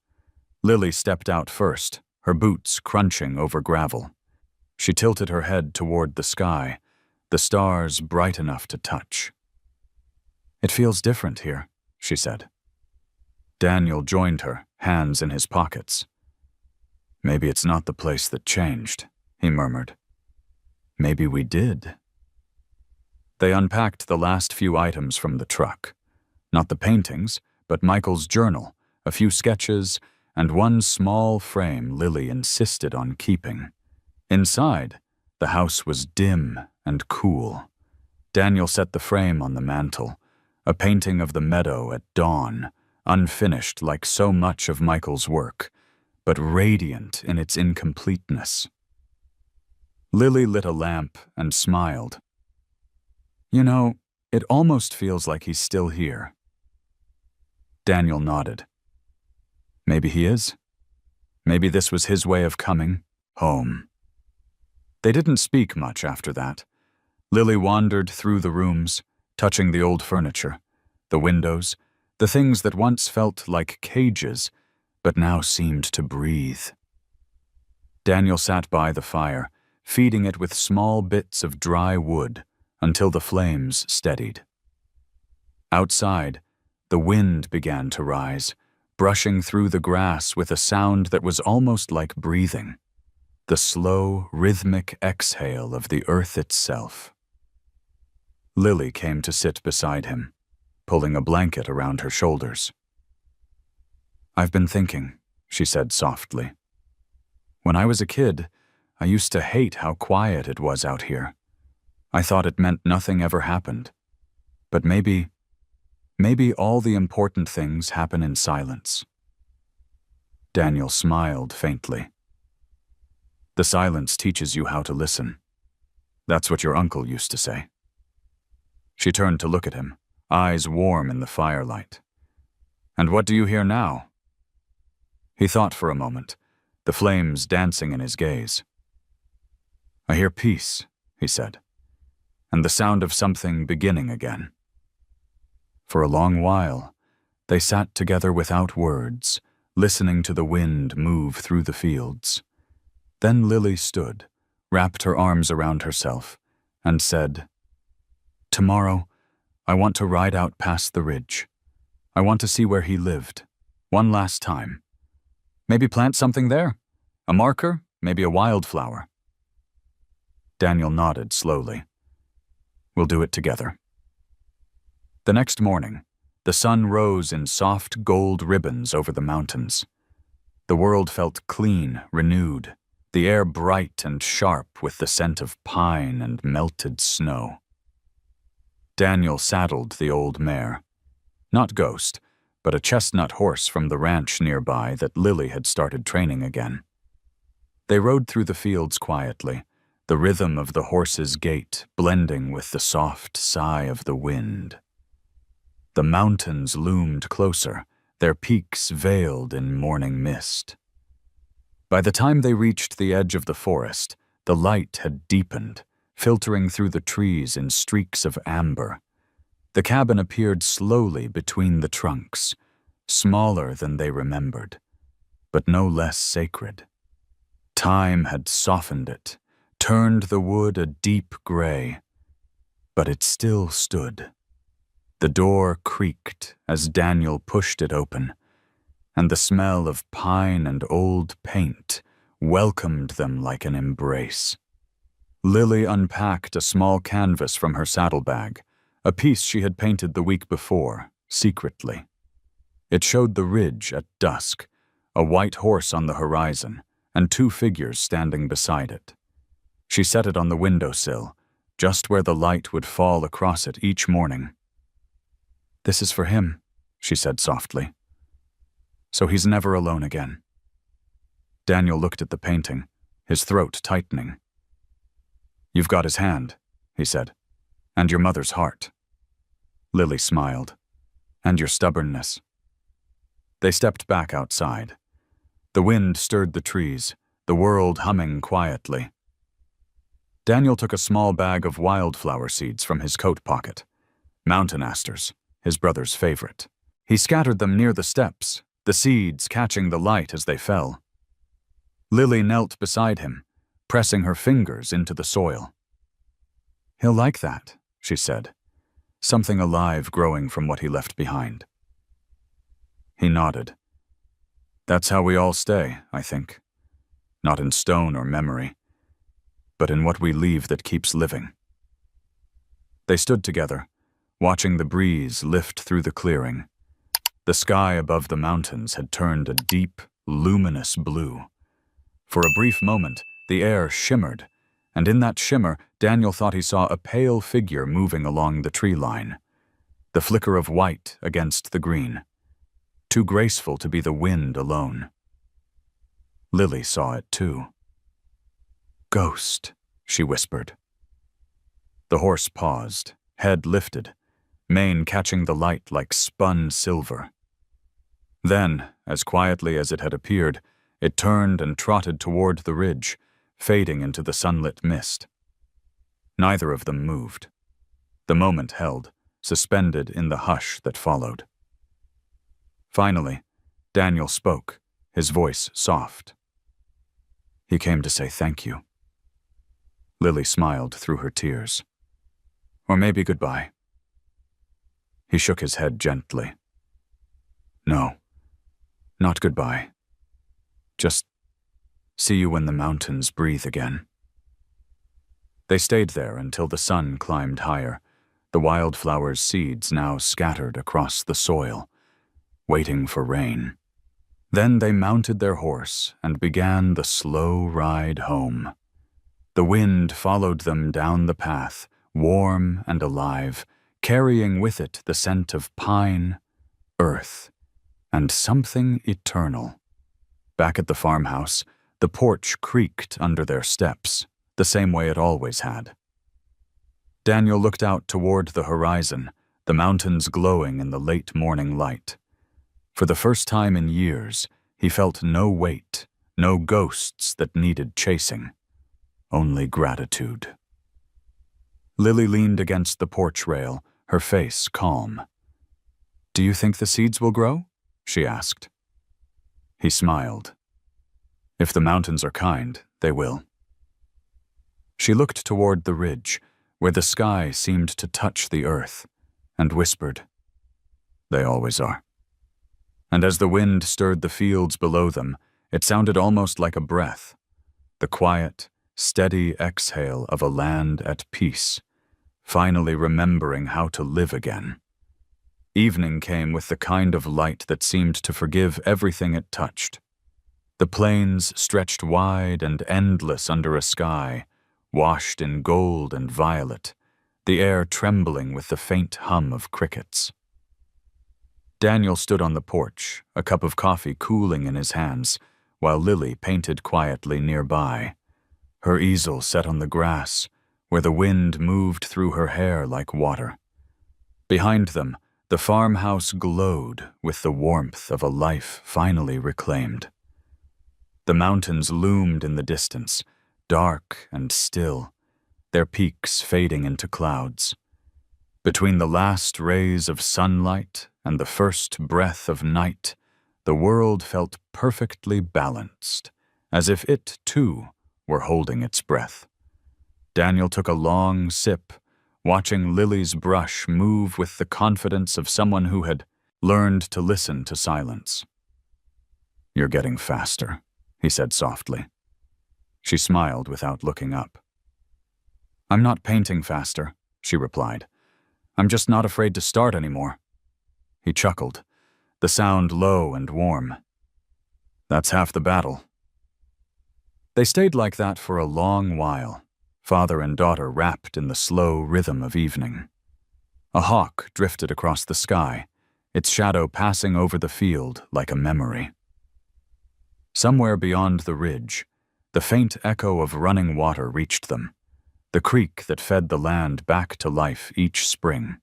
Lily stepped out first, her boots crunching over gravel. She tilted her head toward the sky, the stars bright enough to touch. "It feels different here," she said. Daniel joined her, hands in his pockets. "Maybe it's not the place that changed," he murmured. "Maybe we did." They unpacked the last few items from the truck. Not the paintings, but Michael's journal, a few sketches, and one small frame Lily insisted on keeping. Inside, the house was dim and cool. Daniel set the frame on the mantel, a painting of the meadow at dawn, unfinished like so much of Michael's work, but radiant in its incompleteness. Lily lit a lamp and smiled. "You know, it almost feels like he's still here." Daniel nodded. Maybe he is. Maybe this was his way of coming home. They didn't speak much after that. Lily wandered through the rooms, touching the old furniture, the windows, the things that once felt like cages, but now seemed to breathe. Daniel sat by the fire, feeding it with small bits of dry wood until the flames steadied. Outside, the wind began to rise, brushing through the grass with a sound that was almost like breathing, the slow, rhythmic exhale of the earth itself. Lily came to sit beside him, pulling a blanket around her shoulders. "I've been thinking," she said softly. "When I was a kid, I used to hate how quiet it was out here. I thought it meant nothing ever happened. But maybe all the important things happen in silence." Daniel smiled faintly. "The silence teaches you how to listen. That's what your uncle used to say." She turned to look at him, eyes warm in the firelight. "And what do you hear now?" He thought for a moment, the flames dancing in his gaze. "I hear peace," he said, "and the sound of something beginning again." For a long while, they sat together without words, listening to the wind move through the fields. Then Lily stood, wrapped her arms around herself, and said, "Tomorrow, I want to ride out past the ridge. I want to see where he lived, one last time. Maybe plant something there, a marker, maybe a wildflower." Daniel nodded slowly. "We'll do it together." The next morning, the sun rose in soft gold ribbons over the mountains. The world felt clean, renewed, the air bright and sharp with the scent of pine and melted snow. Daniel saddled the old mare. Not Ghost, but a chestnut horse from the ranch nearby that Lily had started training again. They rode through the fields quietly, the rhythm of the horse's gait blending with the soft sigh of the wind. The mountains loomed closer, their peaks veiled in morning mist. By the time they reached the edge of the forest, the light had deepened, filtering through the trees in streaks of amber. The cabin appeared slowly between the trunks, smaller than they remembered, but no less sacred. Time had softened it, turned the wood a deep gray, but it still stood. The door creaked as Daniel pushed it open, and the smell of pine and old paint welcomed them like an embrace. Lily unpacked a small canvas from her saddlebag, a piece she had painted the week before, secretly. It showed the ridge at dusk, a white horse on the horizon, and two figures standing beside it. She set it on the windowsill, just where the light would fall across it each morning. "This is for him," she said softly. "So he's never alone again." Daniel looked at the painting, his throat tightening. "You've got his hand," he said, "and your mother's heart." Lily smiled. "And your stubbornness." They stepped back outside. The wind stirred the trees, the world humming quietly. Daniel took a small bag of wildflower seeds from his coat pocket. Mountain asters, his brother's favorite. He scattered them near the steps, the seeds catching the light as they fell. Lily knelt beside him, pressing her fingers into the soil. "He'll like that," she said, something alive growing from what he left behind. He nodded. "That's how we all stay, I think. Not in stone or memory, but in what we leave that keeps living." They stood together, watching the breeze lift through the clearing. The sky above the mountains had turned a deep, luminous blue. For a brief moment, the air shimmered, and in that shimmer, Daniel thought he saw a pale figure moving along the tree line, the flicker of white against the green, too graceful to be the wind alone. Lily saw it too. "Ghost," she whispered. The horse paused, head lifted, mane catching the light like spun silver. Then, as quietly as it had appeared, it turned and trotted toward the ridge, fading into the sunlit mist. Neither of them moved. The moment held, suspended in the hush that followed. Finally, Daniel spoke, his voice soft. "He came to say thank you." Lily smiled through her tears. "Or maybe goodbye." He shook his head gently. "No, not goodbye. Just see you when the mountains breathe again." They stayed there until the sun climbed higher, the wildflower's seeds now scattered across the soil, waiting for rain. Then they mounted their horse and began the slow ride home. The wind followed them down the path, warm and alive, carrying with it the scent of pine, earth, and something eternal. Back at the farmhouse, the porch creaked under their steps, the same way it always had. Daniel looked out toward the horizon, the mountains glowing in the late morning light. For the first time in years, he felt no weight, no ghosts that needed chasing, only gratitude. Lily leaned against the porch rail, her face calm. "Do you think the seeds will grow?" she asked. He smiled. "If the mountains are kind, they will." She looked toward the ridge, where the sky seemed to touch the earth, and whispered, "They always are." And as the wind stirred the fields below them, it sounded almost like a breath, the quiet, steady exhale of a land at peace, finally remembering how to live again. Evening came with the kind of light that seemed to forgive everything it touched. The plains stretched wide and endless under a sky, washed in gold and violet, the air trembling with the faint hum of crickets. Daniel stood on the porch, a cup of coffee cooling in his hands, while Lily painted quietly nearby, her easel set on the grass, where the wind moved through her hair like water. Behind them, the farmhouse glowed with the warmth of a life finally reclaimed. The mountains loomed in the distance, dark and still, their peaks fading into clouds. Between the last rays of sunlight and the first breath of night, the world felt perfectly balanced, as if it, too, were holding its breath. Daniel took a long sip, watching Lily's brush move with the confidence of someone who had learned to listen to silence. "You're getting faster," he said softly. She smiled without looking up. "I'm not painting faster," she replied. "I'm just not afraid to start anymore." He chuckled, the sound low and warm. "That's half the battle." They stayed like that for a long while, father and daughter wrapped in the slow rhythm of evening. A hawk drifted across the sky, its shadow passing over the field like a memory. Somewhere beyond the ridge, the faint echo of running water reached them, the creek that fed the land back to life each spring.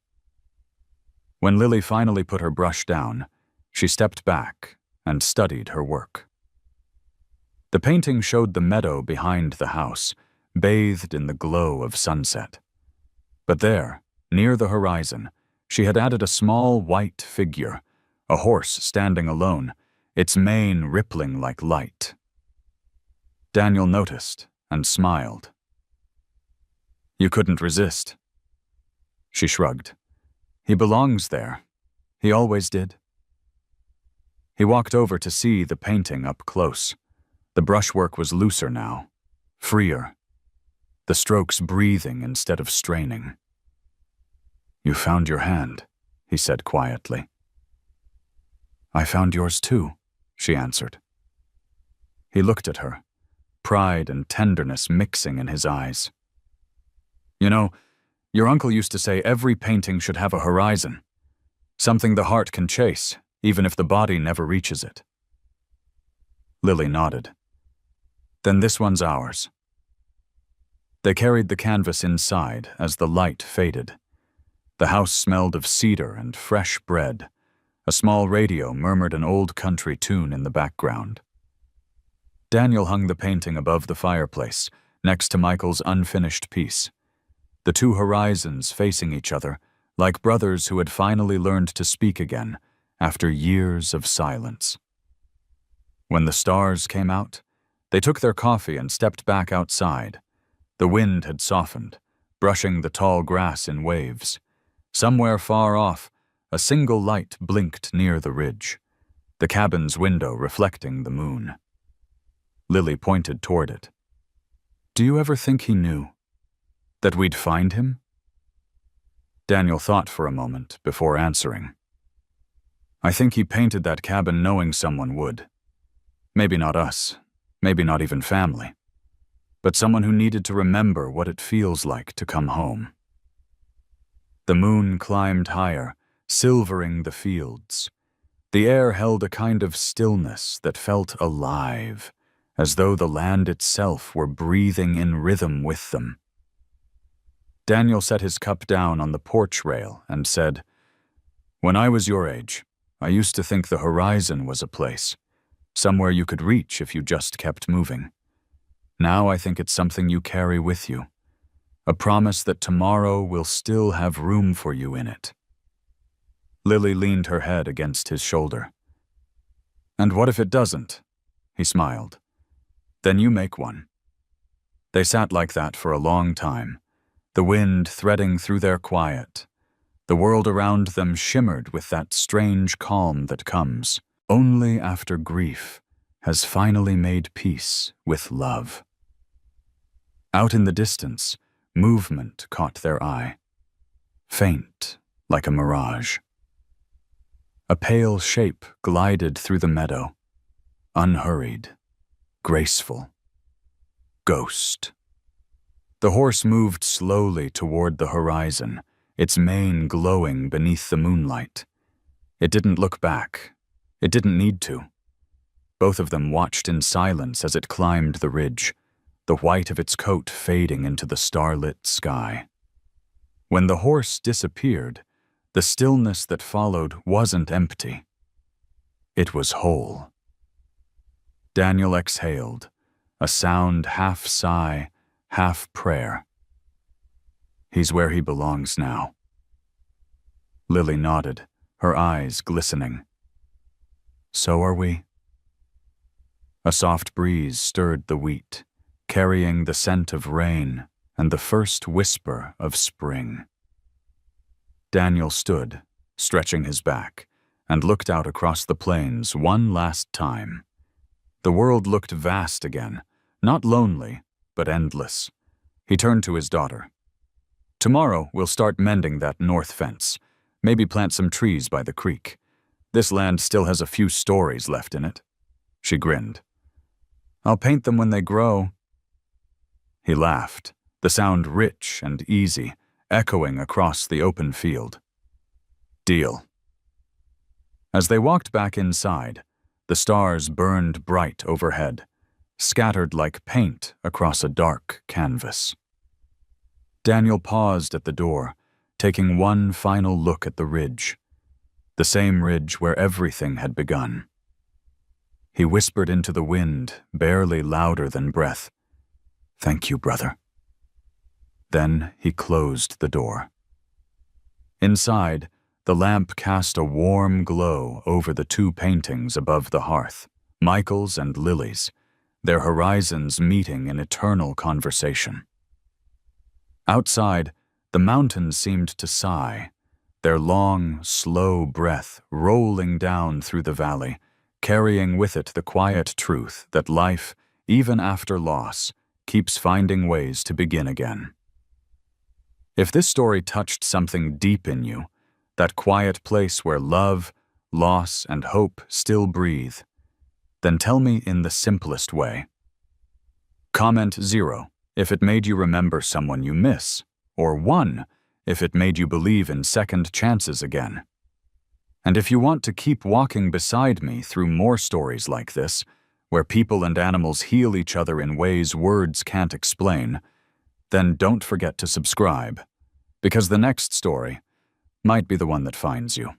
When Lily finally put her brush down, she stepped back and studied her work. The painting showed the meadow behind the house, bathed in the glow of sunset. But there, near the horizon, she had added a small white figure, a horse standing alone, its mane rippling like light. Daniel noticed and smiled. You couldn't resist. She shrugged. He belongs there. He always did. He walked over to see the painting up close. The brushwork was looser now, freer, the strokes breathing instead of straining. You found your hand, he said quietly. I found yours too, she answered. He looked at her, pride and tenderness mixing in his eyes. You know, your uncle used to say every painting should have a horizon, something the heart can chase, even if the body never reaches it. Lily nodded. Then this one's ours. They carried the canvas inside as the light faded. The house smelled of cedar and fresh bread. A small radio murmured an old country tune in the background. Daniel hung the painting above the fireplace, next to Michael's unfinished piece. The two horizons facing each other, like brothers who had finally learned to speak again after years of silence. When the stars came out, they took their coffee and stepped back outside. The wind had softened, brushing the tall grass in waves. Somewhere far off, a single light blinked near the ridge, the cabin's window reflecting the moon. Lily pointed toward it. Do you ever think he knew? That we'd find him? Daniel thought for a moment before answering. I think he painted that cabin knowing someone would. Maybe not us, maybe not even family, but someone who needed to remember what it feels like to come home. The moon climbed higher, silvering the fields. The air held a kind of stillness that felt alive, as though the land itself were breathing in rhythm with them. Daniel set his cup down on the porch rail and said, When I was your age, I used to think the horizon was a place, somewhere you could reach if you just kept moving. Now I think it's something you carry with you, a promise that tomorrow will still have room for you in it. Lily leaned her head against his shoulder. And what if it doesn't? He smiled. Then you make one. They sat like that for a long time, the wind threading through their quiet. The world around them shimmered with that strange calm that comes only after grief has finally made peace with love. Out in the distance, movement caught their eye, faint like a mirage. A pale shape glided through the meadow, unhurried, graceful. Ghost. The horse moved slowly toward the horizon, its mane glowing beneath the moonlight. It didn't look back. It didn't need to. Both of them watched in silence as it climbed the ridge, the white of its coat fading into the starlit sky. When the horse disappeared, the stillness that followed wasn't empty. It was whole. Daniel exhaled, a sound half sigh, half prayer. He's where he belongs now. Lily nodded, her eyes glistening. So are we. A soft breeze stirred the wheat, carrying the scent of rain and the first whisper of spring. Daniel stood, stretching his back, and looked out across the plains one last time. The world looked vast again, not lonely, but endless. He turned to his daughter. Tomorrow we'll start mending that north fence, maybe plant some trees by the creek. This land still has a few stories left in it. She grinned. I'll paint them when they grow. He laughed, the sound rich and easy, echoing across the open field. Deal. As they walked back inside, the stars burned bright overhead, scattered like paint across a dark canvas. Daniel paused at the door, taking one final look at the ridge, the same ridge where everything had begun. He whispered into the wind, barely louder than breath, "Thank you, brother." Then he closed the door. Inside, the lamp cast a warm glow over the two paintings above the hearth, Michael's and Lily's, their horizons meeting in eternal conversation. Outside, the mountains seemed to sigh, their long, slow breath rolling down through the valley, carrying with it the quiet truth that life, even after loss, keeps finding ways to begin again. If this story touched something deep in you, that quiet place where love, loss, and hope still breathe, then tell me in the simplest way. Comment 0 if it made you remember someone you miss, or 1 if it made you believe in second chances again. And if you want to keep walking beside me through more stories like this, where people and animals heal each other in ways words can't explain, then don't forget to subscribe, because the next story might be the one that finds you.